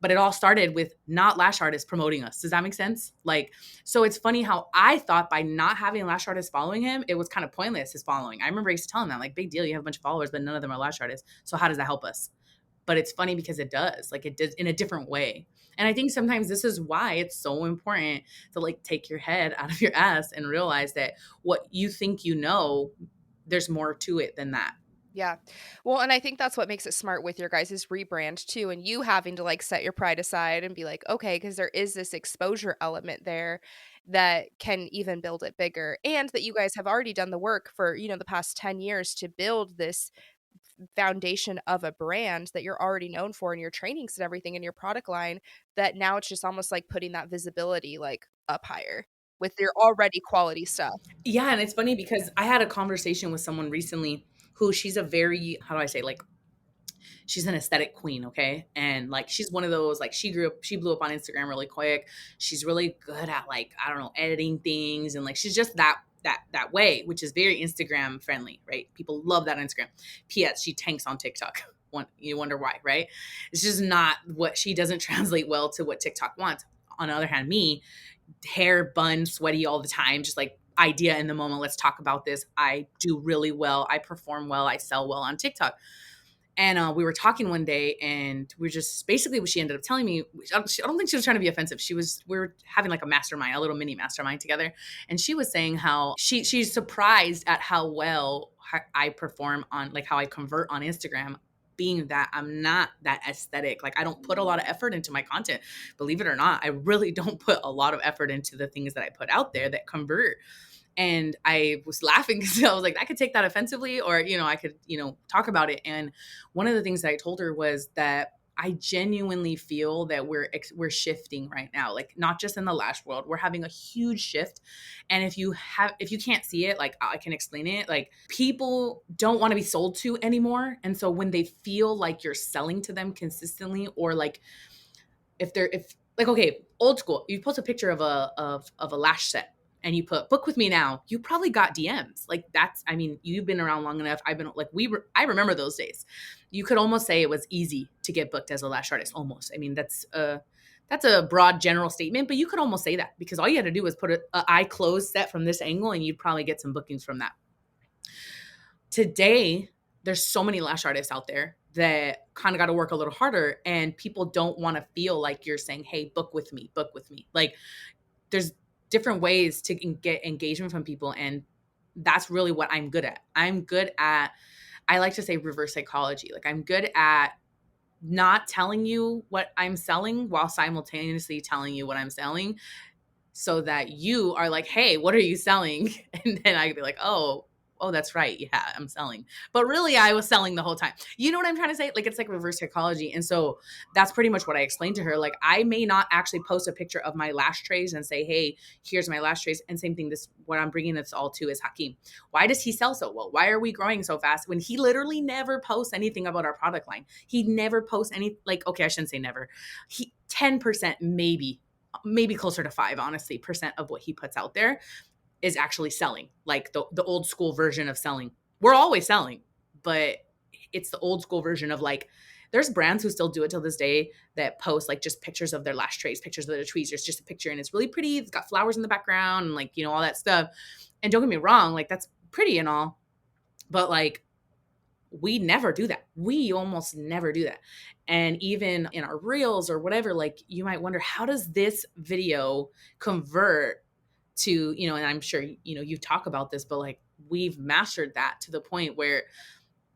But it all started with not lash artists promoting us. Does that make sense? Like, so it's funny how I thought by not having lash artists following him, it was kind of pointless, his following. I remember I used to tell him that, like, big deal, you have a bunch of followers, but none of them are lash artists. So how does that help us? But it's funny because it does, like it does in a different way. And I think sometimes this is why it's so important to like take your head out of your ass and realize that what you think there's more to it than that. Yeah. Well, and I think that's what makes it smart with your guys' rebrand too, and you having to like set your pride aside and be like, okay, because there is this exposure element there that can even build it bigger. And that you guys have already done the work for, the past 10 years to build this foundation of a brand that you're already known for in your trainings and everything in your product line, that now it's just almost like putting that visibility like up higher with your already quality stuff. Yeah, and it's funny because I had a conversation with someone recently who she's a very, how do I say, like she's an aesthetic queen, okay? And like she's one of those, like she blew up on Instagram really quick. She's really good at like, I don't know, editing things, and like she's just that way, which is very Instagram friendly, right? People love that on Instagram. PS, she tanks on TikTok. You wonder why, right? It's just not what she doesn't translate well to what TikTok wants. On the other hand, me, hair bun, sweaty all the time, just like idea in the moment. Let's talk about this. I do really well. I perform well. I sell well on TikTok. And we were talking one day, and we were just basically what she ended up telling me. I don't think she was trying to be offensive. We were having like a mastermind, a little mini mastermind together, and she was saying how she's surprised at how well I perform on, like how I convert on Instagram, being that I'm not that aesthetic. Like I don't put a lot of effort into my content. Believe it or not, I really don't put a lot of effort into the things that I put out there that convert. And I was laughing because I was like, I could take that offensively, or, I could, talk about it. And one of the things that I told her was that I genuinely feel that we're shifting right now, like not just in the lash world. We're having a huge shift, and if you can't see it, like I can explain it. Like people don't want to be sold to anymore, and so when they feel like you're selling to them consistently, or like if like okay, old school, you post a picture of a lash set and you put book with me now, you probably got DMs. Like that's, I mean, you've been around long enough. I've been like I remember those days. You could almost say it was easy to get booked as a lash artist. Almost. I mean, that's a broad general statement, but you could almost say that because all you had to do was put a eye closed set from this angle and you'd probably get some bookings from that. Today, there's so many lash artists out there that kind of got to work a little harder, and people don't want to feel like you're saying, hey, book with me, book with me. Like there's different ways to get engagement from people, and that's really what I'm good at. I'm good at, I like to say, reverse psychology. Like I'm good at not telling you what I'm selling while simultaneously telling you what I'm selling, so that you are like, hey, what are you selling? And then I could be like, oh, that's right. Yeah, I'm selling. But really, I was selling the whole time. You know what I'm trying to say? Like, it's like reverse psychology. And so that's pretty much what I explained to her. Like, I may not actually post a picture of my lash trays and say, hey, here's my lash trays. And same thing, this, what I'm bringing this all to is Hakeem. Why does he sell so well? Why are we growing so fast when he literally never posts anything about our product line? He never posts any, like, okay, I shouldn't say never. 10% maybe closer to 5, honestly, percent of what he puts out there is actually selling, like the old school version of selling. We're always selling, but it's the old school version of like, there's brands who still do it till this day that post like just pictures of their lash trays, pictures of their tweezers, just a picture, and it's really pretty. It's got flowers in the background and like, you know, all that stuff. And don't get me wrong, like that's pretty and all, but like we never do that. We almost never do that. And even in our reels or whatever, like you might wonder, how does this video convert to, you know, and I'm sure, you know, you talk about this, but like we've mastered that to the point where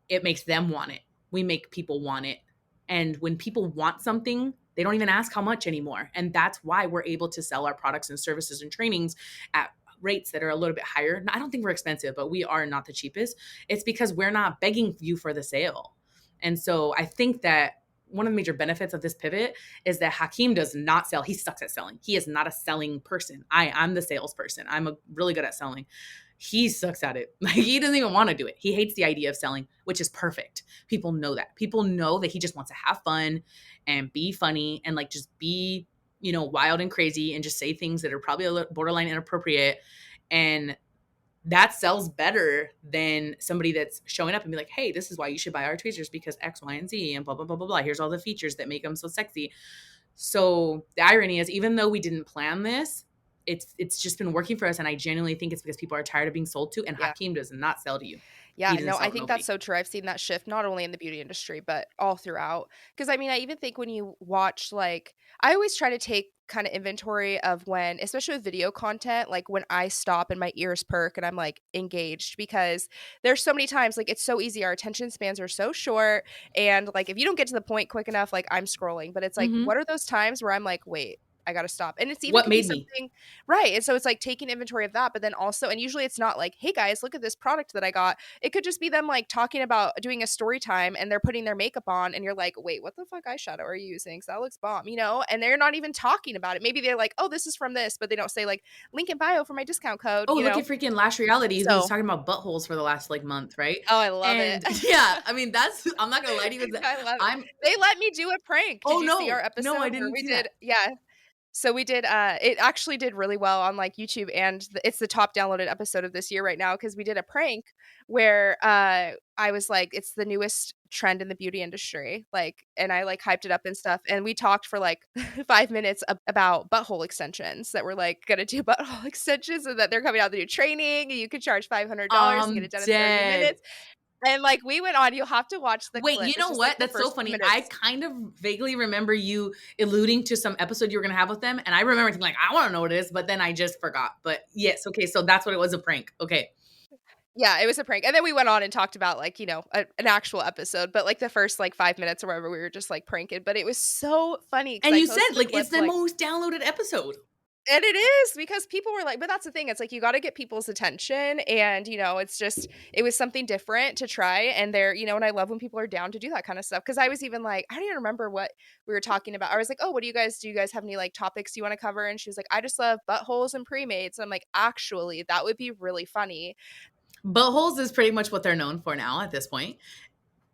it makes them want it. We make people want it. And when people want something, they don't even ask how much anymore. And that's why we're able to sell our products and services and trainings at rates that are a little bit higher. I don't think we're expensive, but we are not the cheapest. It's because we're not begging you for the sale. And so I think that one of the major benefits of this pivot is that Hakeem does not sell. He sucks at selling. He is not a selling person. I'm the salesperson. Really good at selling. He sucks at it. Like he doesn't even want to do it. He hates the idea of selling, which is perfect. People know that. People know that he just wants to have fun and be funny and like just be, you know, wild and crazy and just say things that are probably a little borderline inappropriate. And that sells better than somebody that's showing up and be like, hey, this is why you should buy our tweezers because X, Y, and Z and blah, blah, blah, blah, blah. Here's all the features that make them so sexy. So the irony is, even though we didn't plan this, it's just been working for us. And I genuinely think it's because people are tired of being sold to, and Yeah. Hakeem does not sell to you. He Yeah, doesn't no, sell I to think that's nobody. so true. I've seen that shift not only in the beauty industry, but all throughout. Because I mean, I even think when you watch, like, I always try to take kind of inventory of when, especially with video content, like when I stop and my ears perk and I'm like engaged, because there's so many times, like, it's so easy. Our attention spans are so short. And like, if you don't get to the point quick enough, like, I'm scrolling. But it's like, Mm-hmm. what are those times where I'm like, wait, I gotta stop. And it's even What could be made me? something, right. And so it's like taking inventory of that, but then also, and usually it's not like, hey guys, look at this product that I got. It could just be them like talking about doing a story time and they're putting their makeup on and you're like, wait, what the fuck eyeshadow are you using? Because that looks bomb, you know? And they're not even talking about it. Maybe they're like, oh, this is from this, but they don't say like link in bio for my discount code, Oh, you look know? at freaking Lash Reality, who's So, talking about buttholes for the last like month, right? oh, I love it. And yeah, I mean, that's, I'm not gonna lie to you. I love it. I'm, They let me do a prank. Did oh you see our no, I episode where didn't we see did? that. Yeah. So we did it actually did really well on like YouTube and it's the top downloaded episode of this year right now because we did a prank where I was like it's the newest trend in the beauty industry like and I like hyped it up and stuff and we talked for like 5 minutes about butthole extensions that we're like going to do butthole extensions and that they're coming out with new training and you could charge $500 and get I'm it done in 30 dead. minutes. And like we went on, you'll have to watch the Wait, clip. you It's know just like what? the That's so first few funny. I minutes. kind of vaguely remember you alluding to some episode you were gonna have with them, and I remember thinking like, I want to know what it is, but then I just forgot. But yes, okay, so that's what it was, a prank. Okay, Yeah, it was a prank, and then we went on and talked about, like, you know, an actual episode, but, like, the first, like, 5 minutes or whatever, we were just, like, pranking, but it was so funny because and I you said posted a like clip, it's the like most downloaded episode. And it is because people were like, but that's the thing. It's like you got to get people's attention. And, it's just, it was something different to try. And and I love when people are down to do that kind of stuff. Cause I was even like, I don't even remember what we were talking about. I was like, oh, what do you guys have any like topics you want to cover? And she was like, I just love buttholes and pre-mates. And I'm like, actually, that would be really funny. Buttholes is pretty much what they're known for now at this point.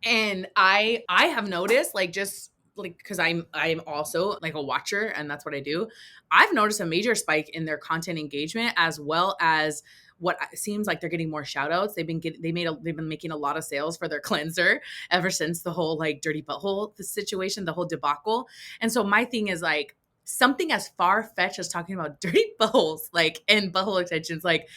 And I have noticed, like, just like, because I'm also like a watcher and that's what I do. I've noticed a major spike in their content engagement, as well as what seems like they're getting more shout outs. They've been making a lot of sales for their cleanser ever since the whole like dirty butthole the situation, the whole debacle. And so my thing is like, something as far fetched as talking about dirty buttholes, like, and butthole extensions, like,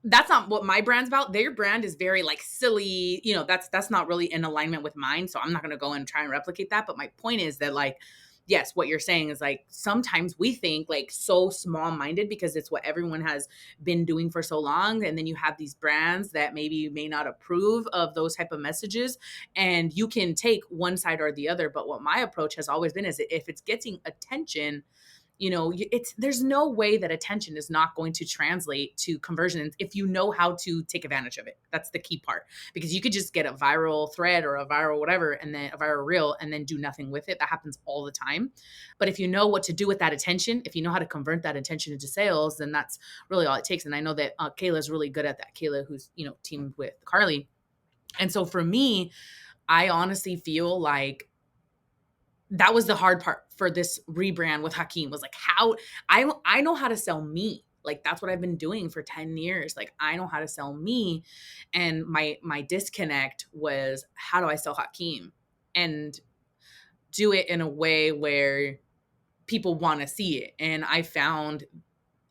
that's not what my brand's about. Their brand is very like silly, that's not really in alignment with mine. So I'm not gonna go and try and replicate that. But my point is that, like, yes, what you're saying is like sometimes we think like so small minded because it's what everyone has been doing for so long. And then you have these brands that maybe may not approve of those type of messages. And you can take one side or the other. But what my approach has always been is that if it's getting attention, it's there's no way that attention is not going to translate to conversions if you know how to take advantage of it. That's the key part, because you could just get a viral thread or a viral whatever, and then a viral reel, and then do nothing with it. That happens all the time. But if you know what to do with that attention, if you know how to convert that attention into sales, then that's really all it takes. And I know that Kayla's really good at that. Kayla, who's teamed with Carly. And so for me, I honestly feel like that was the hard part for this rebrand with Hakeem, was like, how I know how to sell me. Like, that's what I've been doing for 10 years. Like, I know how to sell me. And my disconnect was, how do I sell Hakeem and do it in a way where people want to see it? And I found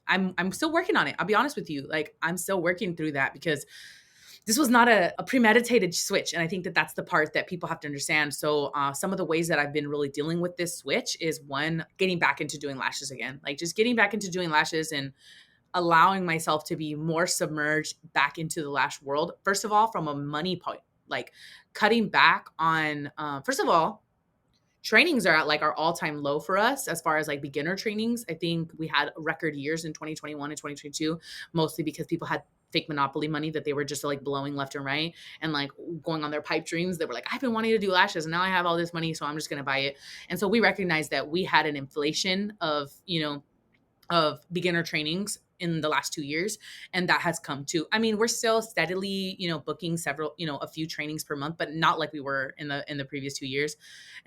I'm still working on it. I'll be honest with you. Like, I'm still working through that, because this was not a premeditated switch. And I think that that's the part that people have to understand. So some of the ways that I've been really dealing with this switch is, one, getting back into doing lashes again, like just getting back into doing lashes and allowing myself to be more submerged back into the lash world. First of all, from a money point, like cutting back on, first of all, trainings are at like our all-time low for us as far as like beginner trainings. I think we had record years in 2021 and 2022, mostly because people had fake monopoly money that they were just like blowing left and right, and like going on their pipe dreams that were like, I've been wanting to do lashes and now I have all this money, so I'm just going to buy it. And so we recognized that we had an inflation of, of beginner trainings in the last 2 years. And that has come to, I mean, we're still steadily, booking several, a few trainings per month, but not like we were in the previous 2 years.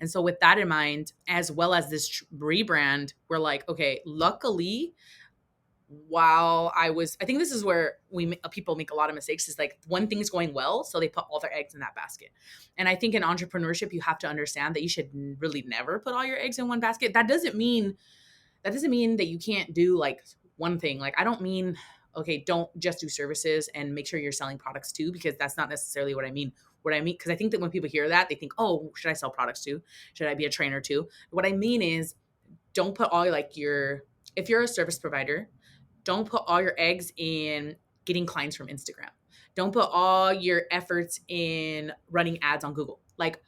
And so with that in mind, as well as this rebrand, we're like, okay, luckily, while I think this is where people make a lot of mistakes, is like one thing's going well, so they put all their eggs in that basket. And I think in entrepreneurship, you have to understand that you should really never put all your eggs in one basket. That doesn't mean that you can't do like one thing. Like, I don't mean, okay, don't just do services and make sure you're selling products too, because that's not necessarily what I mean. What I mean, because I think that when people hear that, they think, oh, should I sell products too? Should I be a trainer too? What I mean is, don't put all if you're a service provider, don't put all your eggs in getting clients from Instagram. Don't put all your efforts in running ads on Google. Like,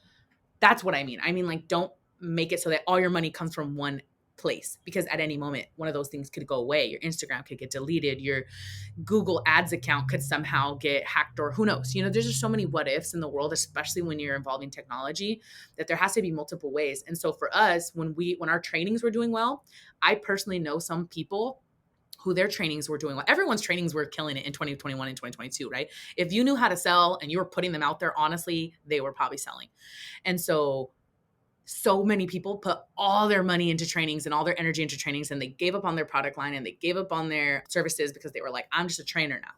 that's what I mean. I mean, like, don't make it so that all your money comes from one place, because at any moment, one of those things could go away. Your Instagram could get deleted. Your Google Ads account could somehow get hacked, or who knows? There's just so many what ifs in the world, especially when you're involving technology, that there has to be multiple ways. And so for us, when our trainings were doing well, I personally know some people who their trainings were doing well. Everyone's trainings were killing it in 2021 and 2022, right? If you knew how to sell and you were putting them out there, honestly, they were probably selling. And so many people put all their money into trainings and all their energy into trainings, and they gave up on their product line and they gave up on their services because they were like, I'm just a trainer now.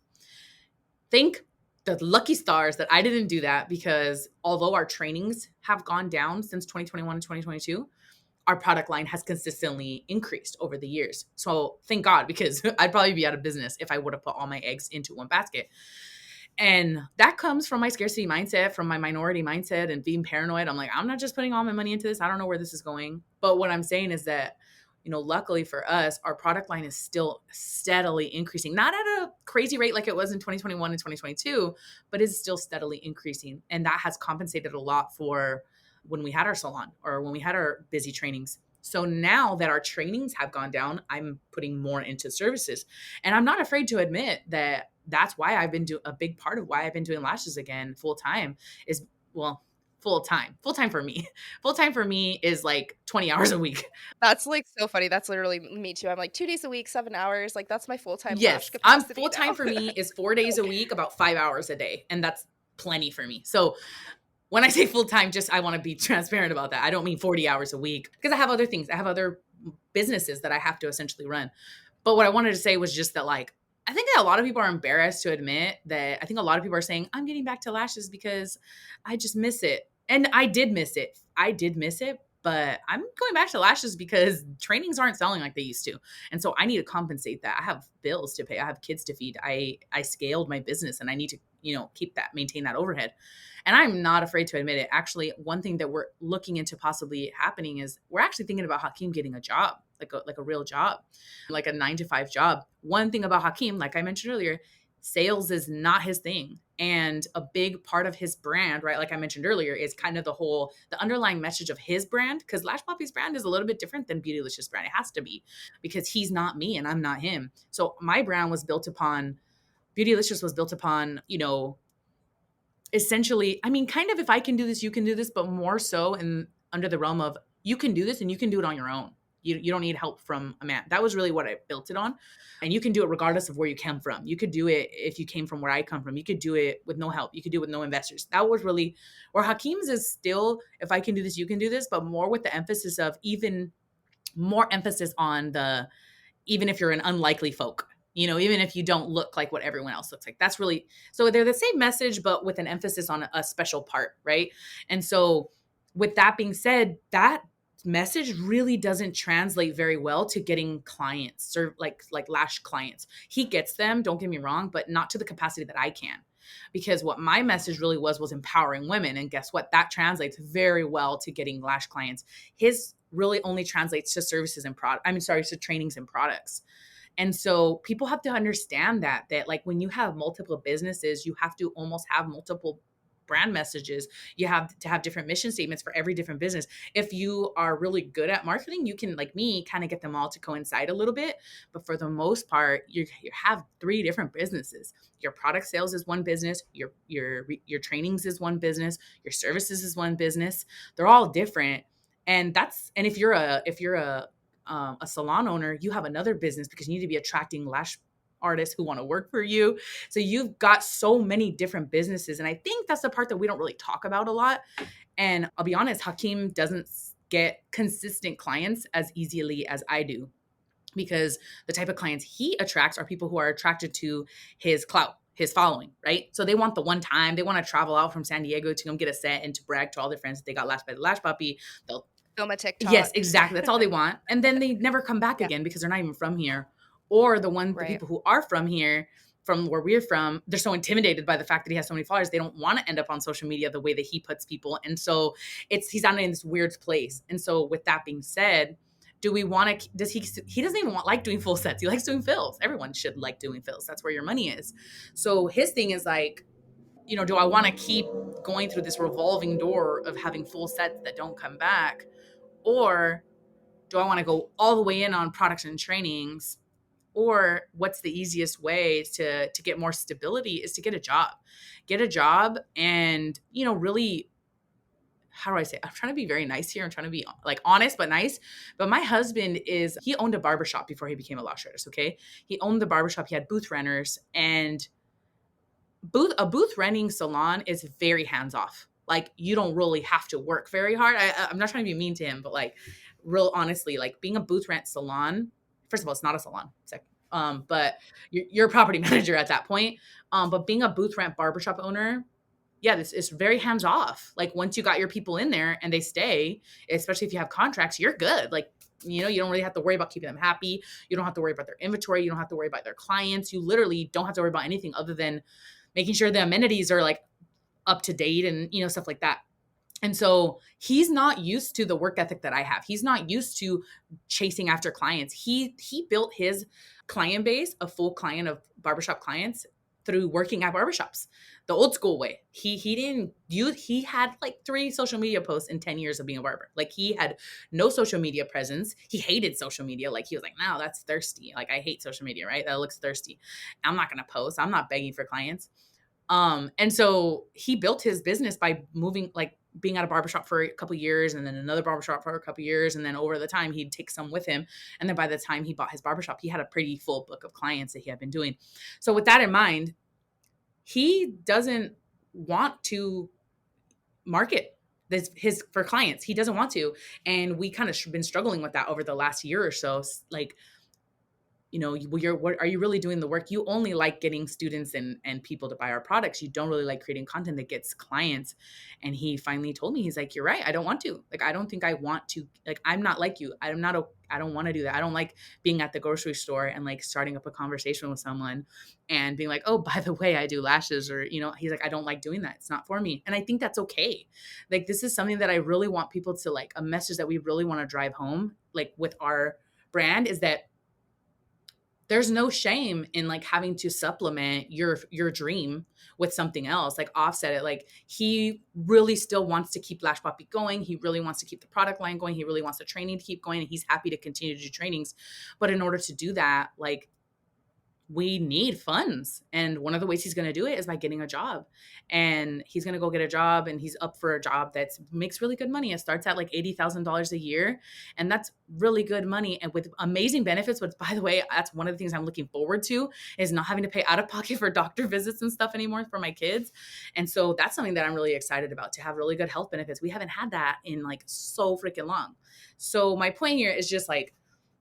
Think the lucky stars that I didn't do that, because although our trainings have gone down since 2021 and 2022, our product line has consistently increased over the years. So thank God, because I'd probably be out of business if I would have put all my eggs into one basket. And that comes from my scarcity mindset, from my minority mindset and being paranoid. I'm like, I'm not just putting all my money into this. I don't know where this is going. But what I'm saying is that, luckily for us, our product line is still steadily increasing, not at a crazy rate like it was in 2021 and 2022, but is still steadily increasing. And that has compensated a lot for when we had our salon or when we had our busy trainings. So now that our trainings have gone down, I'm putting more into services. And I'm not afraid to admit that that's why I've been doing a big part of why I've been doing lashes again full time is, well, full time. Full time for me. Full time for me is like 20 hours a week. That's, like, so funny. That's literally me too. I'm like 2 days a week, 7 hours. Like, that's my full-time Lash Yes, I'm capacity full time now. for me is 4 days a week, about 5 hours a day. And that's plenty for me. So when I say full time, just I want to be transparent about that. I don't mean 40 hours a week because I have other things. I have other businesses that I have to essentially run. But what I wanted to say was just that, like, I think that a lot of people are embarrassed to admit that. I think a lot of people are saying, I'm getting back to lashes because I just miss it. And I did miss it. I did miss it. But I'm going back to lashes because trainings aren't selling like they used to. And so I need to compensate that. I have bills to pay. I have kids to feed. I scaled my business and I need to, keep that, maintain that overhead. And I'm not afraid to admit it. Actually, one thing that we're looking into possibly happening is we're actually thinking about Hakeem getting a job, like a real job, like a 9 to 5 job. One thing about Hakeem, like I mentioned earlier, sales is not his thing. And a big part of his brand, right? Like I mentioned earlier, is kind of the underlying message of his brand. Because Lash Papi's brand is a little bit different than Beautylicious brand. It has to be because he's not me and I'm not him. So my brand was built upon, Beautylicious was built upon, essentially, I mean, kind of, if I can do this, you can do this, but more so in under the realm of you can do this and you can do it on your own. You don't need help from a man. That was really what I built it on. And you can do it regardless of where you come from. You could do it if you came from where I come from. You could do it with no help. You could do it with no investors. That was really where Hakeem's is still, if I can do this, you can do this, but more with the emphasis of even more emphasis on the even if you're an unlikely folk, even if you don't look like what everyone else looks like. That's really, so they're the same message, but with an emphasis on a special part, right? And so, with that being said, that message really doesn't translate very well to getting clients or like Lash clients. He gets them, don't get me wrong, but not to the capacity that I can. Because what my message really was empowering women. And guess what? That translates very well to getting Lash clients. His really only translates to services and product. I mean, sorry, to trainings and products. And so people have to understand that like when you have multiple businesses, you have to almost have multiple brand messages. You have to have different mission statements for every different business. If you are really good at marketing, you can, like me, kind of get them all to coincide a little bit. But for the most part, you have 3 different businesses. Your product sales is one business, your trainings is one business, your services is one business. They're all different. And if you're a salon owner, you have another business because you need to be attracting lash artists who want to work for you. So you've got so many different businesses. And I think that's the part that we don't really talk about a lot. And I'll be honest, Hakeem doesn't get consistent clients as easily as I do because the type of clients he attracts are people who are attracted to his clout, his following, right? So they want the one time, they want to travel out from San Diego to come get a set and to brag to all their friends that they got lashed by the Lash Puppy. They'll Film a Yes, TikTok. exactly. That's all they want. And then they never come back Yeah, again because they're not even from here. Or the right. people who are from here, from where we're from, they're so intimidated by the fact that he has so many followers, they don't want to end up on social media the way that he puts people. And so he's on in this weird place. And so with that being said, do we want to, he doesn't even like doing full sets. He likes doing fills. Everyone should like doing fills. That's where your money is. So his thing is like, do I want to keep going through this revolving door of having full sets that don't come back? Or do I want to go all the way in on products and trainings? Or what's the easiest way to get more stability is to get a job. Get a job and, really, how do I say? I'm trying to be very nice here. I'm trying to be like honest but nice. But my husband he owned a barbershop before he became a lash artist, okay? He owned the barbershop, he had booth renters, and a booth renting salon is very hands off. Like you don't really have to work very hard. I'm not trying to be mean to him, but like real honestly, like being a booth rent salon, first of all, it's not a salon. But you're a property manager at that point. But being a booth rent barbershop owner, yeah, this is very hands off. Like once you got your people in there and they stay, especially if you have contracts, you're good. Like, you don't really have to worry about keeping them happy. You don't have to worry about their inventory. You don't have to worry about their clients. You literally don't have to worry about anything other than making sure the amenities are like up to date and, stuff like that. And so he's not used to the work ethic that I have. He's not used to chasing after clients. He built his client base, a full client of barbershop clients, through working at barbershops, the old school way. He didn't use, he had like 3 social media posts in 10 years of being a barber. Like he had no social media presence. He hated social media. Like he was like, no, that's thirsty. Like I hate social media, right? That looks thirsty. I'm not gonna post. I'm not begging for clients. And so he built his business by moving, like being at a barbershop for a couple years and then another barbershop for a couple years. And then over the time, he'd take some with him. And then by the time he bought his barbershop, he had a pretty full book of clients that he had been doing. So with that in mind, he doesn't want to market this his for clients. He doesn't want to. And we kind of been struggling with that over the last year or so. Like, what are you really doing the work? You only like getting students and people to buy our products. You don't really like creating content that gets clients. And he finally told me, he's like, you're right. I don't want to. Like, I don't think I want to. Like, I'm not like you. I don't want to do that. I don't like being at the grocery store and like starting up a conversation with someone and being like, oh, by the way, I do lashes, or, he's like, I don't like doing that. It's not for me. And I think that's okay. Like, this is something that I really want people to, like, a message that we really want to drive home, like with our brand, is that there's no shame in like having to supplement your dream with something else, like offset it. Like, he really still wants to keep Lash Papi going. He really wants to keep the product line going. He really wants the training to keep going, and he's happy to continue to do trainings. But in order to do that, like, we need funds. And one of the ways he's going to do it is by getting a job. And he's going to go get a job, and he's up for a job that makes really good money. It starts at like $80,000 a year. And that's really good money, and with amazing benefits, which, by the way, that's one of the things I'm looking forward to, is not having to pay out of pocket for doctor visits and stuff anymore for my kids. And so that's something that I'm really excited about, to have really good health benefits. We haven't had that in like so freaking long. So my point here is just like,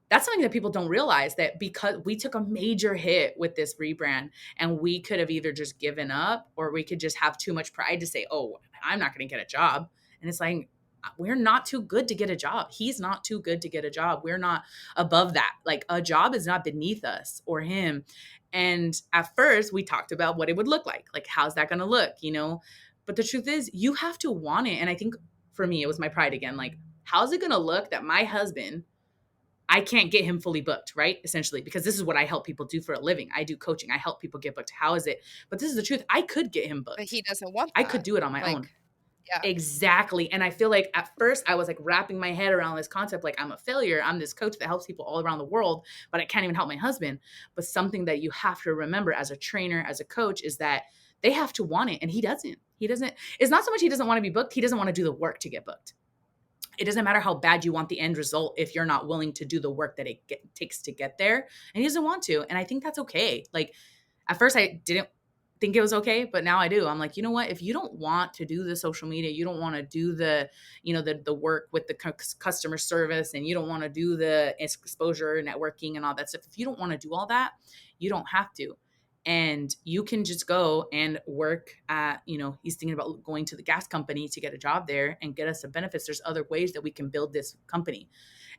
that's something that people don't realize, that because we took a major hit with this rebrand, and we could have either just given up, or we could just have too much pride to say, oh, I'm not going to get a job. And it's like, we're not too good to get a job. He's not too good to get a job. We're not above that. Like, a job is not beneath us or him. And at first we talked about what it would look like how's that going to look, but the truth is, you have to want it. And I think for me, it was my pride again. Like, how's it going to look that my husband, I can't get him fully booked, right? Essentially, because this is what I help people do for a living. I do coaching. I help people get booked. How is it? But this is the truth. I could get him But booked. he doesn't want I could that. do it on my Like, own. yeah. Exactly. And I feel like at first I was like wrapping my head around this concept, like, I'm a failure. I'm this coach that helps people all around the world, but I can't even help my husband. But something that you have to remember as a trainer, as a coach, is that they have to want it. And he doesn't. It's not so much he doesn't want to be booked. He doesn't want to do the work to get booked. It doesn't matter how bad you want the end result if you're not willing to do the work that it takes to get there. And he doesn't want to. And I think that's okay. Like, at first I didn't think it was okay, but now I do. I'm like, you know what? If you don't want to do the social media, you don't want to do the work with the customer service, and you don't want to do the exposure, networking, and all that stuff. If you don't want to do all that, you don't have to. And you can just go and work at, he's thinking about going to the gas company to get a job there and get us some benefits. There's other ways that we can build this company.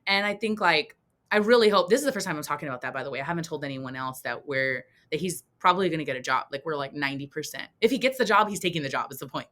And I think, like, I really hope, this is the first time I'm talking about that, by the way. I haven't told anyone else that he's probably going to get a job. Like, we're like 90%. If he gets the job, he's taking the job, is the point.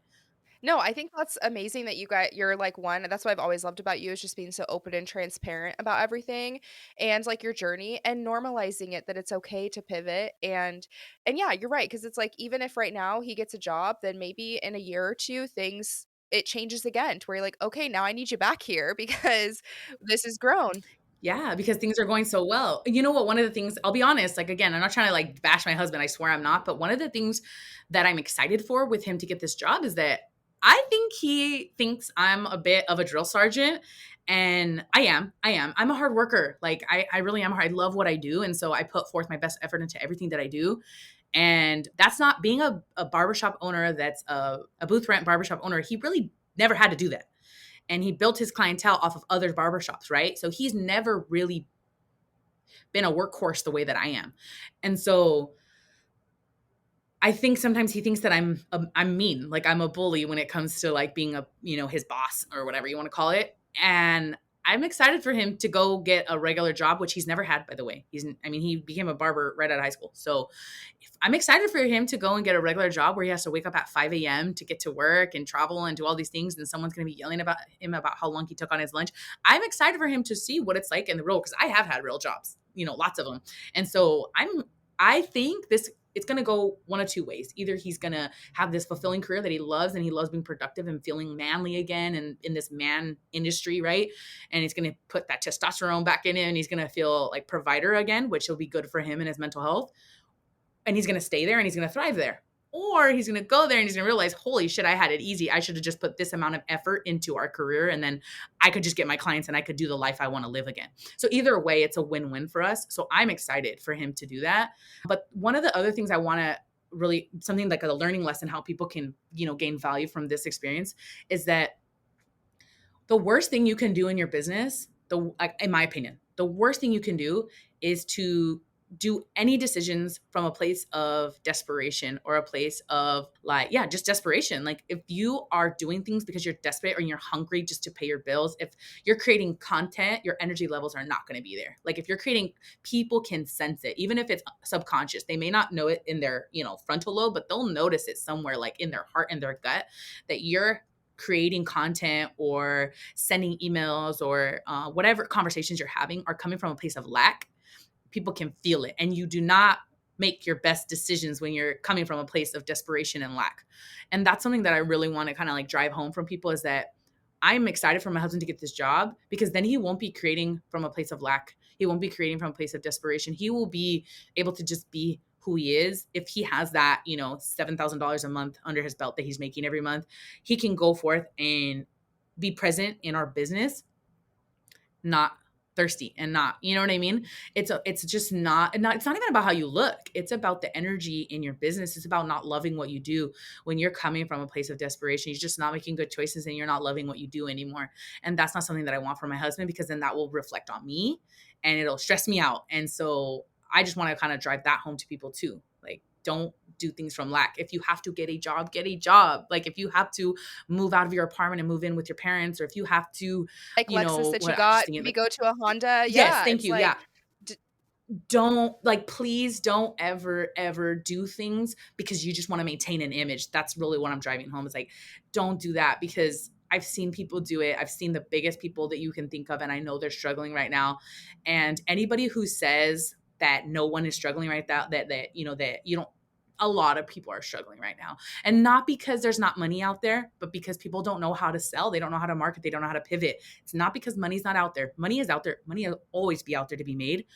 No, I think that's amazing that you're like one. That's what I've always loved about you, is just being so open and transparent about everything, and like your journey, and normalizing it, that it's okay to pivot. And yeah, you're right, because it's like, even if right now he gets a job, then maybe in a year or two things, it changes again, to where you're like, okay, now I need you back here because this has grown. Yeah, because things are going so well. You know what? One of the things, I'll be honest, like, again, I'm not trying to like bash my husband. I swear I'm not. But one of the things that I'm excited for with him to get this job is that I think he thinks I'm a bit of a drill sergeant. And I am. I'm a hard worker. Like, I really am. I love what I do. And so I put forth my best effort into everything that I do. And that's not being a barbershop owner, that's a booth rent barbershop owner. He really never had to do that. And he built his clientele off of other barbershops, right? So he's never really been a workhorse the way that I am. And so I think sometimes he thinks that I'm mean, like I'm a bully when it comes to like being his boss or whatever you want to call it. And I'm excited for him to go get a regular job, which he's never had, by the way. He became a barber right out of high school. So I'm excited for him to go and get a regular job where he has to wake up at 5 a.m. to get to work and travel and do all these things. And someone's going to be yelling about him about how long he took on his lunch. I'm excited for him to see what it's like in the real, because I have had real jobs, lots of them. And so I think this it's going to go one of two ways. Either he's going to have this fulfilling career that he loves and he loves being productive and feeling manly again and in this man industry, right? And he's going to put that testosterone back in him and he's going to feel like provider again, which will be good for him and his mental health. And he's going to stay there and he's going to thrive there. Or he's going to go there and he's going to realize, holy shit, I had it easy. I should have just put this amount of effort into our career and then I could just get my clients and I could do the life I want to live again. So either way, it's a win-win for us. So I'm excited for him to do that. But one of the other things I want to really, something like a learning lesson, how people can, gain value from this experience is that the worst thing you can do in your business, in my opinion, the worst thing you can do is to do any decisions from a place of desperation or a place of just desperation. Like if you are doing things because you're desperate or you're hungry just to pay your bills, if you're creating content, your energy levels are not going to be there. Like if you're creating, people can sense it, even if it's subconscious. They may not know it in their, frontal lobe, but they'll notice it somewhere like in their heart and their gut that you're creating content or sending emails or whatever conversations you're having are coming from a place of lack. People can feel it. And you do not make your best decisions when you're coming from a place of desperation and lack. And that's something that I really want to kind of like drive home from people is that I'm excited for my husband to get this job because then he won't be creating from a place of lack. He won't be creating from a place of desperation. He will be able to just be who he is. If he has that, $7,000 a month under his belt that he's making every month, he can go forth and be present in our business, not thirsty and not, you know what I mean? It's just not, it's not even about how you look. It's about the energy in your business. It's about not loving what you do. When you're coming from a place of desperation, you're just not making good choices and you're not loving what you do anymore. And that's not something that I want for my husband because then that will reflect on me and it'll stress me out. And so I just want to kind of drive that home to people too. Like, don't do things from lack. If you have to get a job, get a job. Like if you have to move out of your apartment and move in with your parents, or if you have to, Like Lexus that you I'm just got, thinking maybe like, go to a Honda. yes, Yeah, thank it's you. like Yeah. d Don't like, please don't ever do things because you just want to maintain an image. That's really what I'm driving home. It's like, don't do that because I've seen people do it. I've seen the biggest people that you can think of, and I know they're struggling right now. And anybody who says that no one is struggling right now, that you don't, a lot of people are struggling right now. And not because there's not money out there, but because people don't know how to sell. They don't know how to market. They don't know how to pivot. It's not because money's not out there. Money is out there. Money will always be out there to be made.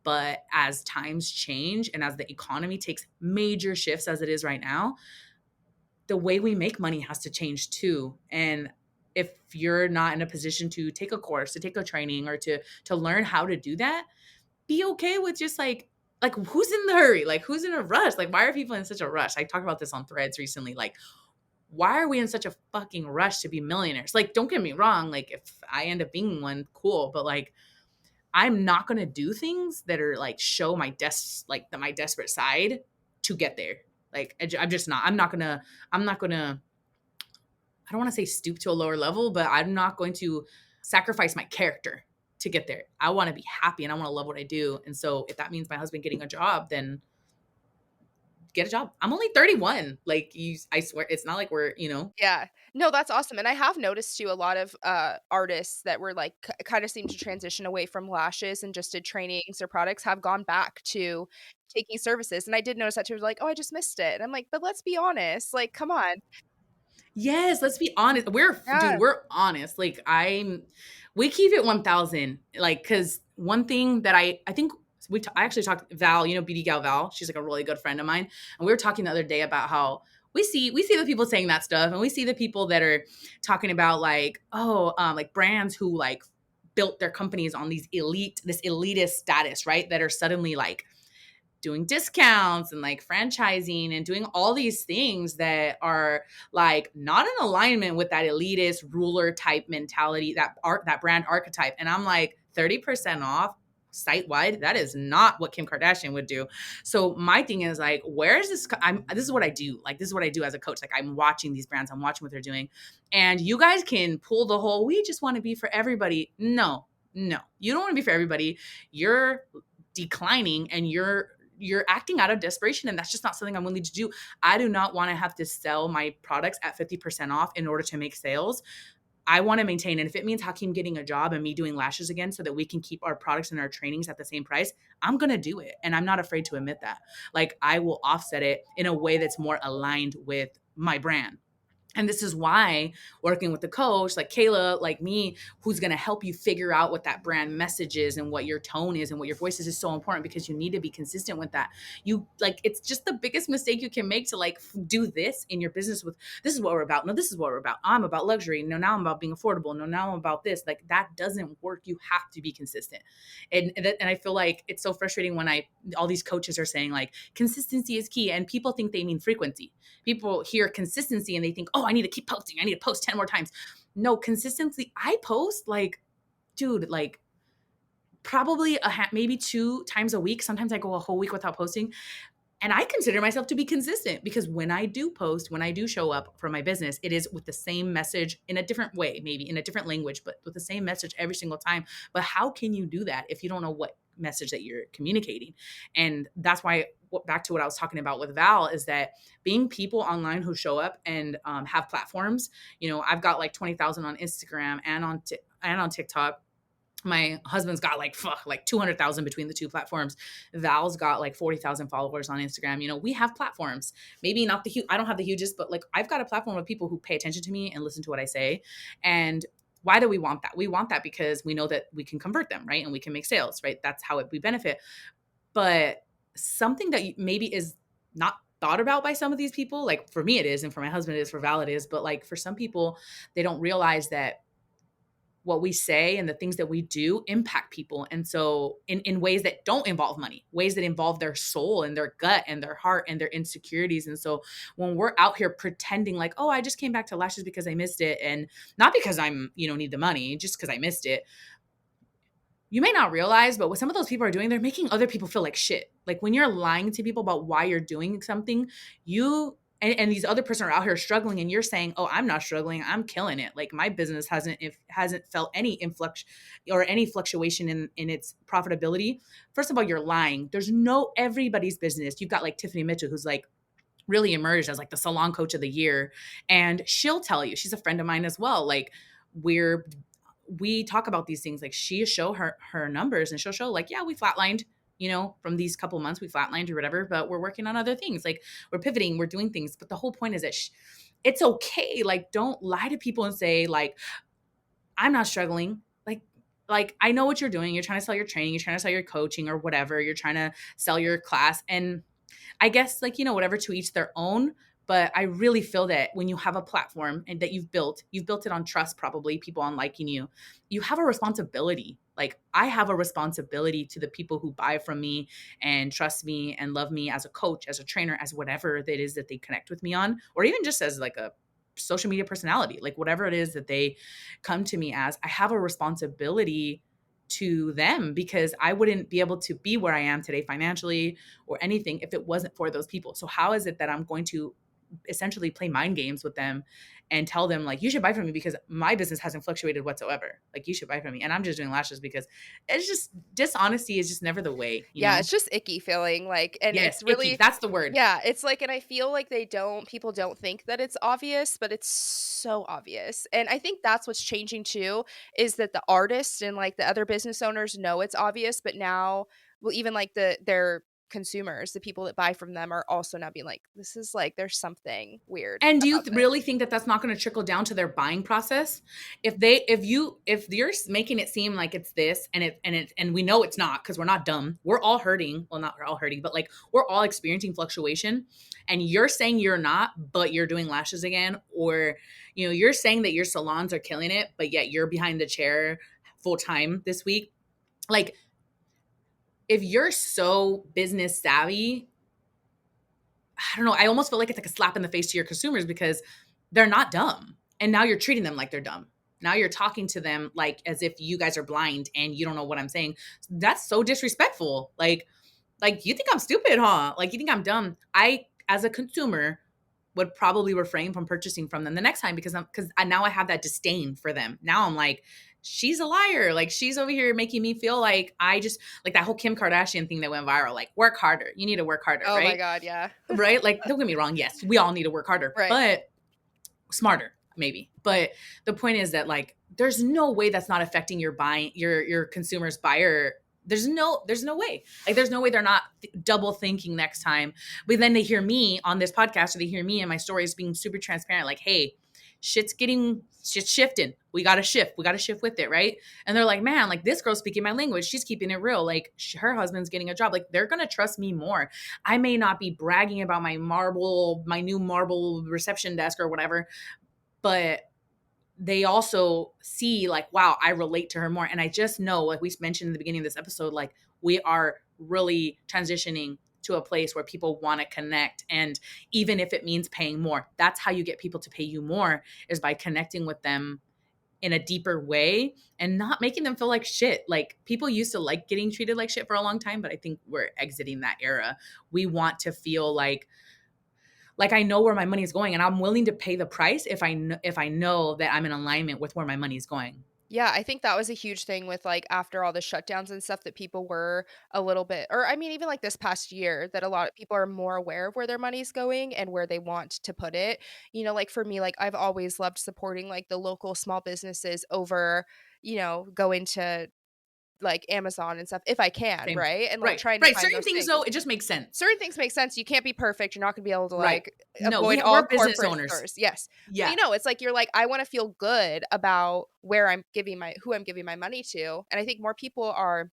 But as times change and as the economy takes major shifts as it is right now, the way we make money has to change too. And if you're not in a position to take a course, to take a training, or to learn how to do that, be okay with just like who's in the hurry? Like who's in a rush? Like why are people in such a rush? I talked about this on Threads recently. Like why are we in such a fucking rush to be millionaires? Like don't get me wrong, like if I end up being one, cool, but like I'm not going to do things that are like show my my desperate side to get there. Like I'm just not. I'm not going to I don't want to say stoop to a lower level, but I'm not going to sacrifice my character to get there. I want to be happy and I want to love what I do. And so if that means my husband getting a job, then get a job. I'm only 31. Like I swear it's not like we're. yeah. No, that's awesome, and I have noticed too a lot of, artists that were, like, kinda seem to transition away from lashes and just did trainings or products have gone back to taking services, and I did notice that too, like, "Oh, I just missed it." And I'm like, "But let's be honest, like, come on." Yes, let's be honest. Yeah. We're honest. Like we keep it 1000. Like, cause one thing that I think I actually talked Val, beauty gal Val. She's like a really good friend of mine. And we were talking the other day about how we see the people saying that stuff. And we see the people that are talking about like, like brands who like built their companies on this elitist status, right? That are suddenly like doing discounts and like franchising and doing all these things that are like not in alignment with that elitist ruler type mentality, that brand archetype. And I'm like 30% off site wide. That is not what Kim Kardashian would do. So my thing is like, where is this? This is what I do. Like, this is what I do as a coach. Like I'm watching these brands, I'm watching what they're doing. And you guys can pull the whole, we just want to be for everybody. No, you don't want to be for everybody. You're declining and you're acting out of desperation, and that's just not something I'm willing to do. I do not want to have to sell my products at 50% off in order to make sales. I want to maintain. And if it means Hakeem getting a job and me doing lashes again so that we can keep our products and our trainings at the same price, I'm going to do it. And I'm not afraid to admit that. Like, I will offset it in a way that's more aligned with my brand. And this is why working with the coach like Kayla, like me, who's going to help you figure out what that brand message is and what your tone is and what your voice is so important, because you need to be consistent with that. You like, it's just the biggest mistake you can make to like do this in your business with, this is what we're about. No, this is what we're about. I'm about luxury. No, now I'm about being affordable. No, now I'm about this. Like, that doesn't work. You have to be consistent. And I feel like it's so frustrating when all these coaches are saying like consistency is key, and people think they mean frequency. People hear consistency and they think, oh, I need to keep posting. I need to post 10 more times. No, consistency. I post like, dude, like probably maybe 2 times a week. Sometimes I go a whole week without posting. And I consider myself to be consistent, because when I do post, when I do show up for my business, it is with the same message in a different way, maybe in a different language, but with the same message every single time. But how can you do that if you don't know what message that you're communicating? And that's why, back to what I was talking about with Val, is that being people online who show up and have platforms. I've got like 20,000 on Instagram and on TikTok. My husband's got like 200,000 between the two platforms. Val's got like 40,000 followers on Instagram. We have platforms. Maybe not the huge. I don't have the hugest, but like I've got a platform of people who pay attention to me and listen to what I say. And why do we want that? We want that because we know that we can convert them, right? And we can make sales, right? That's how we benefit. But something that maybe is not thought about by some of these people, like for me it is, and for my husband it is, for Val it is, but like for some people, they don't realize that what we say and the things that we do impact people. And so in ways that don't involve money, ways that involve their soul and their gut and their heart and their insecurities. And so when we're out here pretending like, oh, I just came back to lashes because I missed it, and not because I'm, need the money, just because I missed it, you may not realize, but what some of those people are doing, they're making other people feel like shit. Like when you're lying to people about why you're doing something, and these other person are out here struggling, and you're saying, oh, I'm not struggling, I'm killing it. Like my business hasn't felt any influx or any fluctuation in its profitability. First of all, you're lying. There's no everybody's business. You've got like Tiffany Mitchell, who's like really emerged as like the salon coach of the year. And she'll tell you, she's a friend of mine as well. Like we talk about these things. Like she show her numbers, and she'll show like, yeah, we flatlined, from these couple months, we flatlined or whatever, but we're working on other things. Like we're pivoting, we're doing things. But the whole point is that it's okay. Like, don't lie to people and say like, I'm not struggling. Like I know what you're doing. You're trying to sell your training. You're trying to sell your coaching or whatever. You're trying to sell your class. And I guess like, whatever, to each their own. But I really feel that when you have a platform and that you've built it on trust, probably people on liking you, you have a responsibility. Like I have a responsibility to the people who buy from me and trust me and love me as a coach, as a trainer, as whatever it is that they connect with me on, or even just as like a social media personality, like whatever it is that they come to me as. I have a responsibility to them, because I wouldn't be able to be where I am today financially or anything if it wasn't for those people. So how is it that I'm going to essentially play mind games with them and tell them like, you should buy from me because my business hasn't fluctuated whatsoever. Like you should buy from me. And I'm just doing lashes because it's just, dishonesty is just never the way, Yeah, it's just icky feeling like, and Yes, it's icky. really, That's the word. yeah, it's like, and I feel like people don't think that it's obvious, but it's so obvious. And I think that's what's changing too, is that the artists and like the other business owners know it's obvious, but now, well, even like their consumers, the people that buy from them, are also now being like, this is like, there's something weird And do you about this. really think that that's not going to trickle down to their buying process? If you're making it seem like it's this, and we know it's not, because we're not dumb. We're all hurting. Well, not we're all hurting, but like we're all experiencing fluctuation. And you're saying you're not, but you're doing lashes again, or you're saying that your salons are killing it, but yet you're behind the chair full time this week. Like if you're so business savvy, I don't know. I almost feel like it's like a slap in the face to your consumers, because they're not dumb. And now you're treating them like they're dumb. Now you're talking to them like as if you guys are blind and you don't know what I'm saying. That's so disrespectful. Like you think I'm stupid, huh? Like you think I'm dumb. I, as a consumer, would probably refrain from purchasing from them the next time, because now I have that disdain for them. Now I'm like, she's a liar. Like she's over here making me feel like I just, like that whole Kim Kardashian thing that went viral. Like work harder. You need to work harder, Oh my right? God, yeah. Right? Like, don't get me wrong. Yes, we all need to work harder, Right. but smarter. maybe. But the point is that like there's no way that's not affecting your buying your consumer's buyer. There's no way. Like there's no way they're not double thinking next time. But then they hear me on this podcast or they hear me and my stories being super transparent like, "Hey, shit's shifting. We got to shift. We got to shift with it, right?" And they're like, "Man, like this girl's speaking my language. She's keeping it real. Like her husband's getting a job. Like they're going to trust me more. I may not be bragging about my new marble reception desk or whatever, but they also see like, wow, I relate to her more." And I just know, like we mentioned in the beginning of this episode, like we are really transitioning to a place where people want to connect. And even if it means paying more, that's how you get people to pay you more, is by connecting with them in a deeper way and not making them feel like shit. Like people used to like getting treated like shit for a long time, but I think we're exiting that era. We want to feel like I know where my money is going and I'm willing to pay the price if I know that I'm in alignment with where my money is going. Yeah, I think that was a huge thing with, like, after all the shutdowns and stuff that people were a little bit or I mean, even, like, this past year that a lot of people are more aware of where their money's going and where they want to put it. Like, for me, like, I've always loved supporting, like, the local small businesses over, going to, like, Amazon and stuff if I can, Same. right? And, like, Right. trying to Right. find Certain those things things. though, it just makes sense. Certain things make sense. You can't be perfect. You're not gonna be able to, Right. like, No, avoid all we're business corporate owners. stores. Yes. But, Yeah. it's like you're like, "I wanna feel good about where I'm giving my who I'm giving my money to," and I think more people are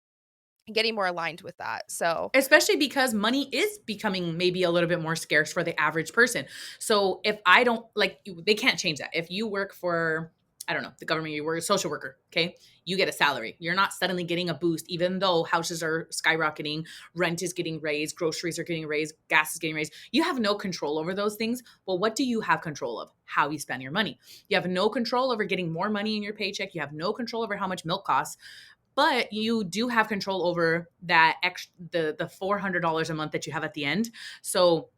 getting more aligned with that, so Especially because money is becoming maybe a little bit more scarce for the average person. So if I don't like, they can't change that. If you work for, I don't know, the government, you work a social worker, okay? You get a salary. You're not suddenly getting a boost, even though houses are skyrocketing, rent is getting raised, groceries are getting raised, gas is getting raised. You have no control over those things. Well, what do you have control of? How you spend your money. You have no control over getting more money in your paycheck. You have no control over how much milk costs, but you do have control over that the $400 a month that you have at the end. So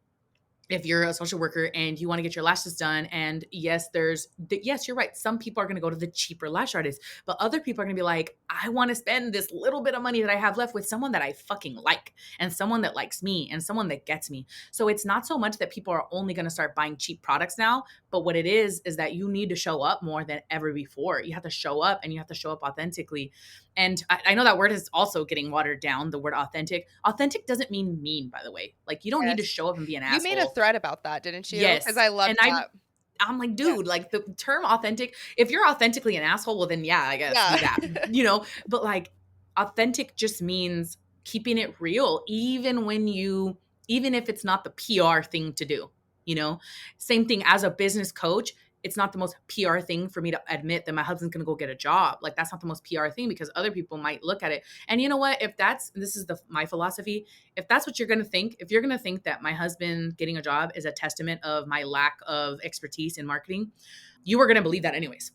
if you're a social worker and you want to get your lashes done, and yes, you're right, some people are going to go to the cheaper lash artist, but other people are going to be like, I want to spend this little bit of money that I have left with someone that I fucking like, and someone that likes me, and someone that gets me. So it's not so much that people are only going to start buying cheap products now, but what it is that you need to show up more than ever before. You have to show up, and you have to show up authentically. And I know that word is also getting watered down, the word authentic. Authentic doesn't mean mean, by the way. Like you don't need to yes. show up and be an You made a asshole. thread about that, didn't you? Because Yes. I loved And that. I'm like, Yeah. dude, like the term authentic, if you're authentically an asshole, well then yeah, I guess be Yeah. that. But like authentic just means keeping it real, even if it's not the PR thing to do, you know? Same thing as a business coach. It's not the most PR thing for me to admit that my husband's gonna go get a job. Like that's not the most PR thing because other people might look at it. And you know what? If that's this is the my philosophy, if that's what you're going to think, if you're going to think that my husband getting a job is a testament of my lack of expertise in marketing, you were going to believe that anyways.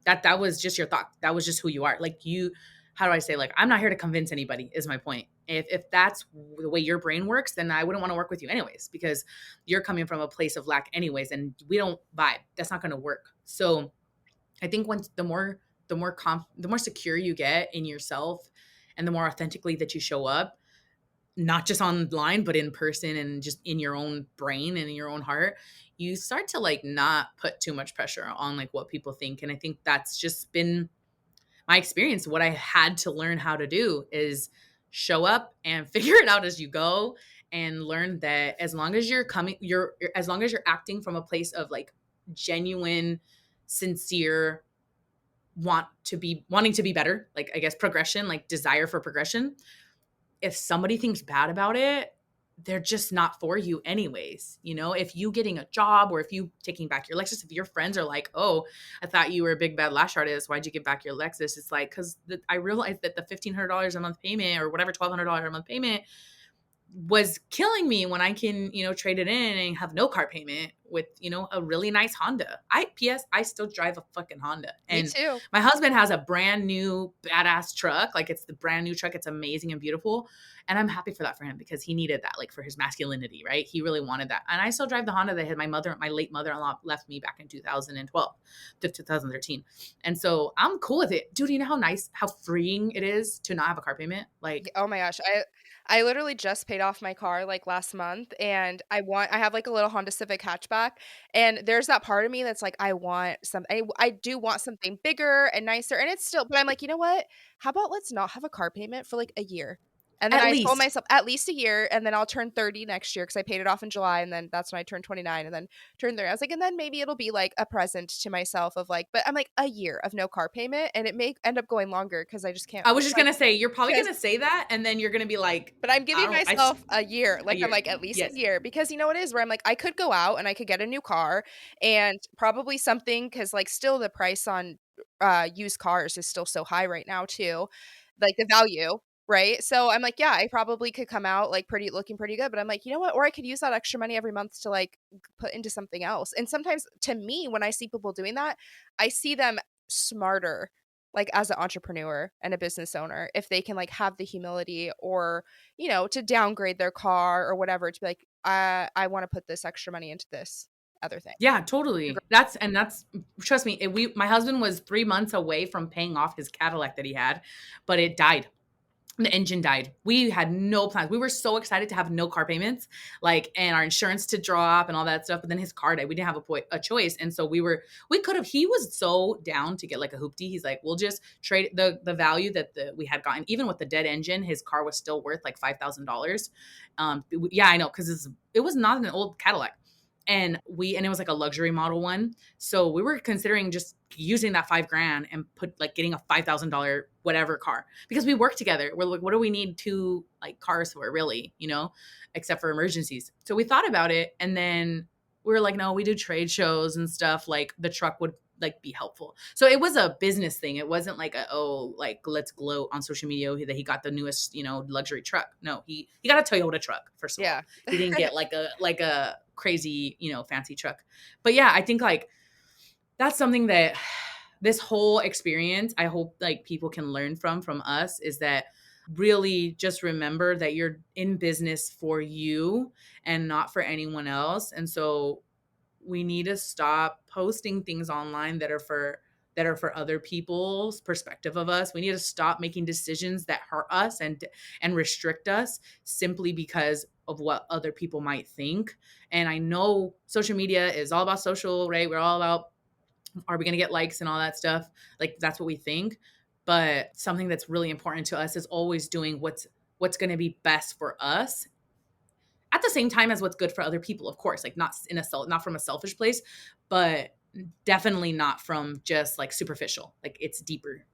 That was just your thought. That was just who you are. Like you, how do I say, like, I'm not here to convince anybody is my point. If that's the way your brain works, then I wouldn't want to work with you anyways, because you're coming from a place of lack anyways. And we don't vibe. That's not going to work. So I think once the more secure you get in yourself and the more authentically that you show up, not just online but in person and just in your own brain and in your own heart, you start to like not put too much pressure on like what people think. And I think that's just been my experience. What I had to learn how to do is show up and figure it out as you go, and learn that as long as as long as you're acting from a place of like genuine, sincere wanting to be better, like I guess progression, like desire for progression, if somebody thinks bad about it, they're just not for you anyways. If you getting a job or if you taking back your Lexus, if your friends are like, oh, I thought you were a big bad lash artist, why'd you give back your Lexus? It's like, because I realized that the $1,500 a month payment or whatever, $1,200 a month payment was killing me when I can, trade it in and have no car payment with, a really nice Honda. I still drive a fucking Honda. Me And too. my husband has a brand new badass truck. Like it's the brand new truck. It's amazing and beautiful. And I'm happy for that for him because he needed that, like for his masculinity, right? He really wanted that. And I still drive the Honda that had my late mother-in-law left me back in 2012 to 2013. And so I'm cool with it. Dude, you know how nice, how freeing it is to not have a car payment? Like, Oh my gosh. I literally just paid off my car, like, last month, and I have, like, a little Honda Civic hatchback, and there's that part of me that's like, I do want something bigger and nicer, and it's still but I'm like, "You know what? How about let's not have a car payment for, like, a year?" And then At I told least. myself, "At least a year, and then I'll turn 30 next year because I paid it off in July, and then that's when I turned 29 and then turned 30." I was like, "And then maybe it'll be, like, a present to myself of, like" but I'm like, "A year of no car payment," and it may end up going longer because I just can't I was just like, gonna say, you're probably 'cause gonna say that, and then you're gonna be like, but I'm I giving don't myself a year, a like, I'm year. like, at least a Yes. year, because you know what it is, where I'm like, I could go out and I could get a new car and probably something because like, still the price on, used cars is still so high right now too, like, the value, right? So, I'm like, yeah, I probably could come out, like, looking pretty good, but I'm like, "You know what? Or I could use that extra money every month to, like, put into something else," and sometimes, to me, when I see people doing that, I see them smarter, like, as an entrepreneur and a business owner, if they can, like, have the humility or to downgrade their car or whatever to be like, I wanna put this extra money into this other thing." Yeah, totally. That's trust me, we my husband was 3 months away from paying off his Cadillac that he had, but it died. The engine died. We had no plans. We were so excited to have no car payments, like, and our insurance to drop and all that stuff. But then his car died. We didn't have a choice, and so we could have. He was so down to get like a hoopty. He's like, we'll just trade the value that we had gotten, even with the dead engine. His car was still worth like $5,000. Yeah, I know, because it was not an old Cadillac, and it was like a luxury model one. So we were considering just using that 5 grand and getting a $5,000 whatever car, because we work together. We're like, what do we need two like cars for, really, except for emergencies? So we thought about it, and then we were like, no, we do trade shows and stuff. Like the truck would like be helpful. So it was a business thing. It wasn't like like let's gloat on social media that he got the newest, luxury truck. No, he got a Toyota truck, first of Yeah. all. He didn't get like a crazy, fancy truck. But yeah, I think like that's something that this whole experience, I hope like people can learn from us, is that really just remember that you're in business for you and not for anyone else. And so we need to stop posting things online that are for other people's perspective of us. We need to stop making decisions that hurt us and restrict us simply because of what other people might think. And I know social media is all about social, right? We're all about, are we going to get likes and all that stuff? Like that's what we think. But something that's really important to us is always doing what's going to be best for us at the same time as what's good for other people, of course, like not from a selfish place, but definitely not from just like superficial. Like it's deeper.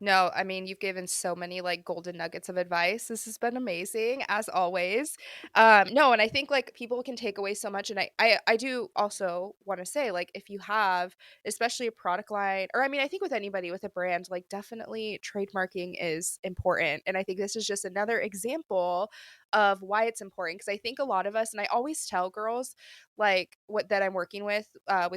No, I mean, you've given so many, like, golden nuggets of advice. This has been amazing, as always. No, and I think, like, people can take away so much, and I do also wanna say, like, if you have, especially a product line or I mean, I think with anybody with a brand, like, definitely trademarking is important, and I think this is just another example of why it's important. Because I think a lot of us and I always tell girls, like, what that I'm working with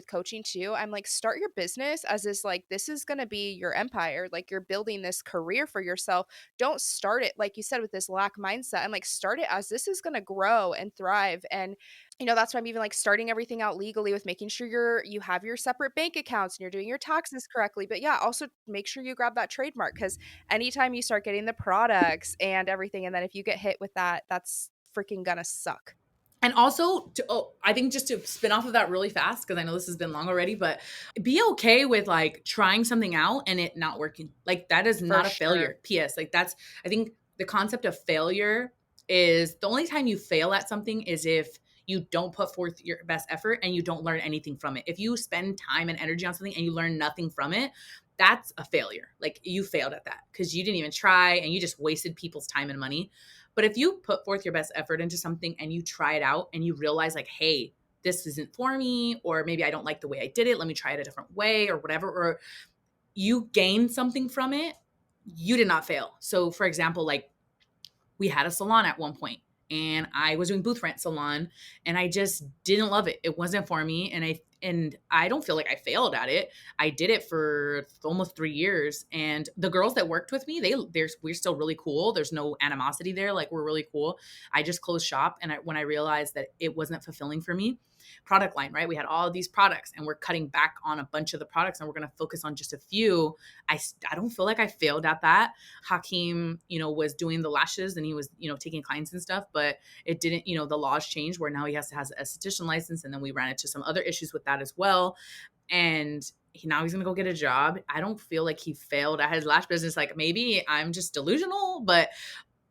coaching too, I'm like, "Start your business as this is gonna be your empire, like, you're building this career for yourself. Don't start it, like you said, with this lack mindset." I'm like, "Start it as this is gonna grow and thrive," and, that's why I'm even, like, starting everything out legally with making sure you have your separate bank accounts and you're doing your taxes correctly, but yeah, also make sure you grab that trademark because anytime you start getting the products and everything, and then if you get hit with that, that's freaking gonna suck. And also, I think just to spin off of that really fast, because I know this has been long already, but be okay with like trying something out and it not working. Like that is For not a sure. failure. P.S. Like I think the concept of failure is the only time you fail at something is if you don't put forth your best effort and you don't learn anything from it. If you spend time and energy on something and you learn nothing from it, that's a failure. Like you failed at that because you didn't even try and you just wasted people's time and money. But if you put forth your best effort into something and you try it out and you realize like, hey, this isn't for me, or maybe I don't like the way I did it, let me try it a different way or whatever, or you gain something from it, you did not fail. So for example, like we had a salon at one point and I was doing booth rent salon and I just didn't love it. It wasn't for me. And I don't feel like I failed at it. I did it for almost 3 years. And the girls that worked with me, we're still really cool. There's no animosity there. Like we're really cool. I just closed shop. And when I realized that it wasn't fulfilling for me, product line, right? We had all of these products and we're cutting back on a bunch of the products and we're going to focus on just a few. I don't feel like I failed at that. Hakeem, was doing the lashes and he was, taking clients and stuff, but it didn't, the laws changed where now he has an esthetician license. And then we ran into some other issues with that as well. And now he's gonna go get a job. I don't feel like he failed at his lash business. Like maybe I'm just delusional, but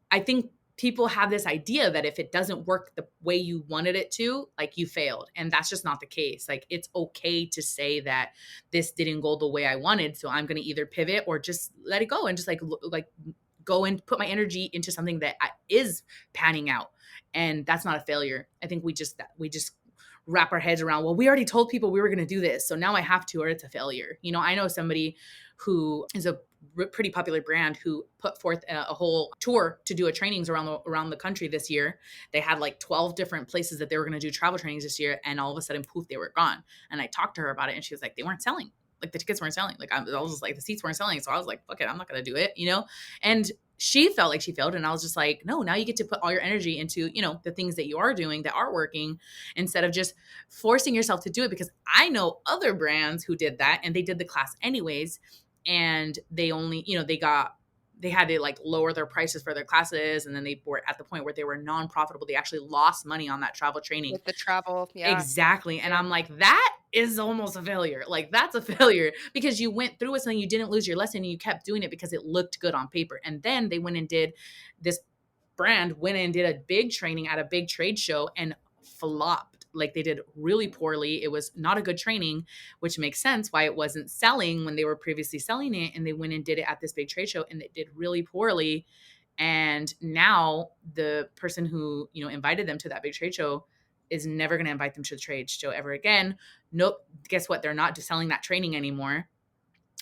I think people have this idea that if it doesn't work the way you wanted it to, like you failed. And that's just not the case. Like it's okay to say that this didn't go the way I wanted. So I'm gonna either pivot or just let it go and just like go and put my energy into something that is panning out. And that's not a failure. I think we just wrap our heads around, well, we already told people we were going to do this, so now I have to, or it's a failure. I know somebody who is a pretty popular brand who put forth a whole tour to do a trainings around the country this year. They had like 12 different places that they were going to do travel trainings this year, and all of a sudden, poof, they were gone. And I talked to her about it, and she was like, they weren't selling. Like the tickets weren't selling. Like I was just like, the seats weren't selling. So I was like, fuck it, I'm not going to do it, And she felt like she failed. And I was just like, no, now you get to put all your energy into, the things that you are doing that are working instead of just forcing yourself to do it. Because I know other brands who did that and they did the class anyways. And they only, they had to like lower their prices for their classes. And then they were at the point where they were non-profitable. They actually lost money on that travel training. With the travel, yeah. Exactly. And I'm like, that is almost a failure. Like that's a failure because you went through it so you didn't lose your lesson and you kept doing it because it looked good on paper. And then they went and did this brand went and did a big training at a big trade show and flopped. Like they did really poorly. It was not a good training, which makes sense why it wasn't selling when they were previously selling it. And they went and did it at this big trade show and it did really poorly. And now the person who, invited them to that big trade show is never going to invite them to the trade show ever again. Nope. Guess what? They're not selling that training anymore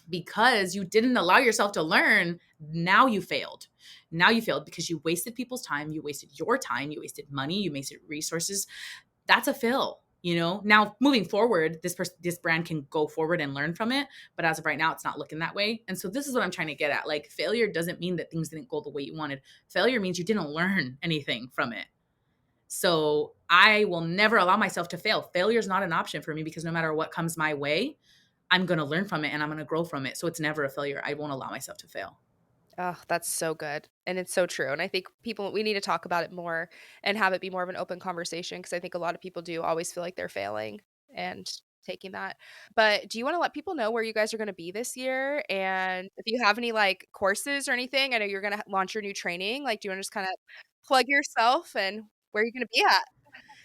because you didn't allow yourself to learn. Now you failed. Now you failed because you wasted people's time. You wasted your time. You wasted money. You wasted resources. That's a fail. Now moving forward, this brand can go forward and learn from it. But as of right now, it's not looking that way. And so this is what I'm trying to get at. Like failure doesn't mean that things didn't go the way you wanted. Failure means you didn't learn anything from it. So I will never allow myself to fail. Failure is not an option for me because no matter what comes my way, I'm going to learn from it and I'm going to grow from it. So it's never a failure. I won't allow myself to fail. Oh, that's so good. And it's so true. And I think we need to talk about it more and have it be more of an open conversation because I think a lot of people do always feel like they're failing and taking that. But do you want to let people know where you guys are going to be this year? And if you have any like courses or anything, I know you're going to launch your new training. Like, do you want to just kind of plug yourself and where you're going to be at?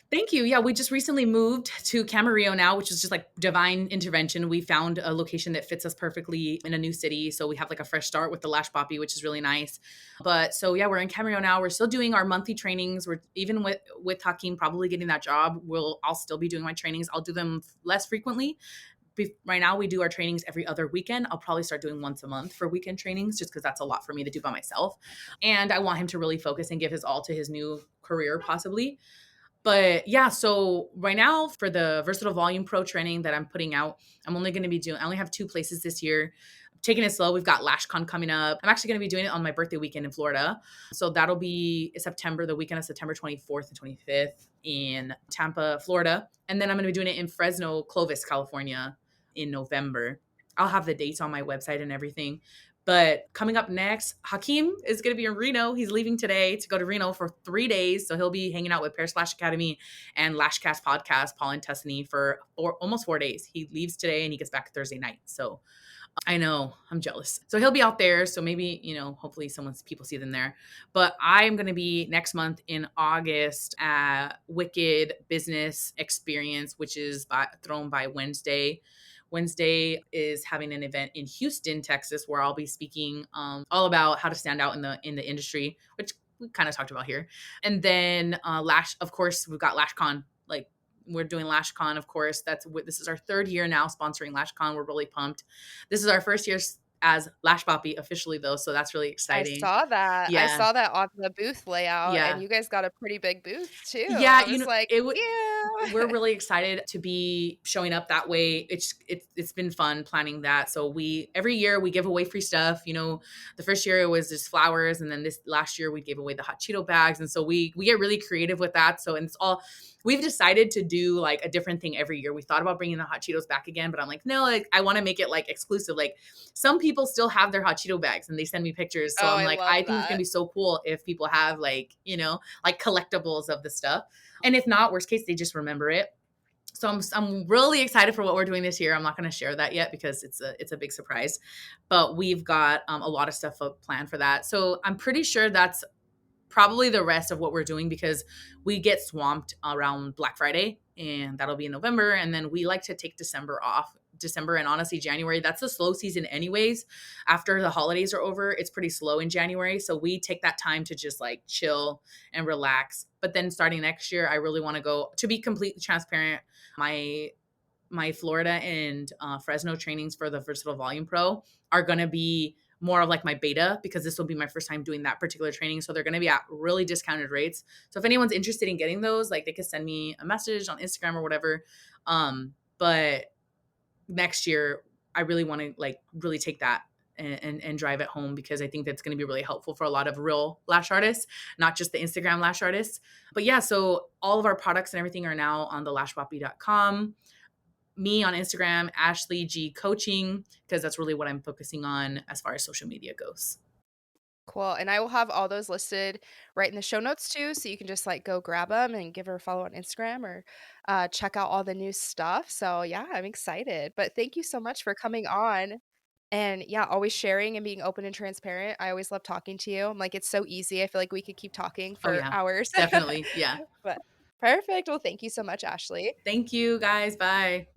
Thank you. Yeah, we just recently moved to Camarillo now, which is just like divine intervention. We found a location that fits us perfectly in a new city. So we have like a fresh start with the Lash Papi, which is really nice. But so yeah, we're in Camarillo now. We're still doing our monthly trainings. We're even with Hakeem probably getting that job. I'll still be doing my trainings. I'll do them less frequently. Right now we do our trainings every other weekend. I'll probably start doing once a month for weekend trainings just because that's a lot for me to do by myself. And I want him to really focus and give his all to his new career possibly. But yeah, so right now for the Versatile Volume Pro training that I'm putting out, I'm only going to be I only have 2 places this year. I'm taking it slow. We've got LashCon coming up. I'm actually going to be doing it on my birthday weekend in Florida. So that'll be September, the weekend of September 24th and 25th in Tampa, Florida. And then I'm going to be doing it in Fresno, Clovis, California in November. I'll have the dates on my website and everything. But coming up next, Hakeem is going to be in Reno. He's leaving today to go to Reno for 3 days. So he'll be hanging out with Paris Lash Academy and Lashcast podcast, Paul and Tessany, for almost 4 days. He leaves today and he gets back Thursday night. So I know, I'm jealous. So he'll be out there. So maybe, hopefully people see them there. But I'm going to be next month in August at Wicked Business Experience, which is thrown by Wednesday. Wednesday is having an event in Houston, Texas, where I'll be speaking all about how to stand out in the industry, which we kind of talked about here. And then Lash, of course, we've got LashCon. Like we're doing LashCon, of course. This is our 3rd year now sponsoring LashCon. We're really pumped. This is our first year as Lash Papi officially though, so that's really I exciting. saw that. I Yeah. saw that on the booth layout, and Yeah. you guys got a pretty big booth too. Yeah, I was like, it would we're "Yeah." really excited to be showing up that way. It's been fun planning that. So we every year we give away free stuff. The first year it was just flowers, and then this last year we gave away the hot Cheeto bags, and so we get really creative with that. So and it's all we've decided to do like a different thing every year. We thought about bringing the hot Cheetos back again, but I'm like, no, like I want to make it like exclusive. Like some people still have their hot Cheeto bags and they send me pictures. So Oh, I'm I like, love I think it's gonna that. be so cool if people have like collectibles of the stuff. And if not, worst case, they just remember it. So I'm really excited for what we're doing this year. I'm not going to share that yet because it's a big surprise, but we've got a lot of stuff planned for that. So I'm pretty sure that's probably the rest of what we're doing because we get swamped around Black Friday and that'll be in November. And then we like to take December off. December and honestly January, that's the slow season anyways. After the holidays are over, it's pretty slow in January. So we take that time to just like chill and relax. But then starting next year, I really want to go to be completely transparent. My my Florida and Fresno trainings for the Versatile Volume Pro are going to be more of like my beta because this will be my first time doing that particular training. So they're going to be at really discounted rates. So if anyone's interested in getting those, like they could send me a message on Instagram or whatever. But next year, I really want to like really take that and drive it home because I think that's going to be really helpful for a lot of real lash artists, not just the Instagram lash artists. But yeah, so all of our products and everything are now on the lashpapi.com. Me on Instagram, Ashley G Coaching, because that's really what I'm focusing on as far as social media goes. Cool, and I will have all those listed right in the show notes too, so you can just, like, go grab them and give her a follow on Instagram or, check out all the new stuff, so, yeah, I'm excited, but thank you so much for coming on, and, yeah, always sharing and being open and transparent. I always love talking to you. I'm like, it's so easy. I feel like we could keep talking Oh, for yeah, hours. definitely. Yeah. But perfect. Well, thank you so much, Ashley. Thank you, guys. Bye.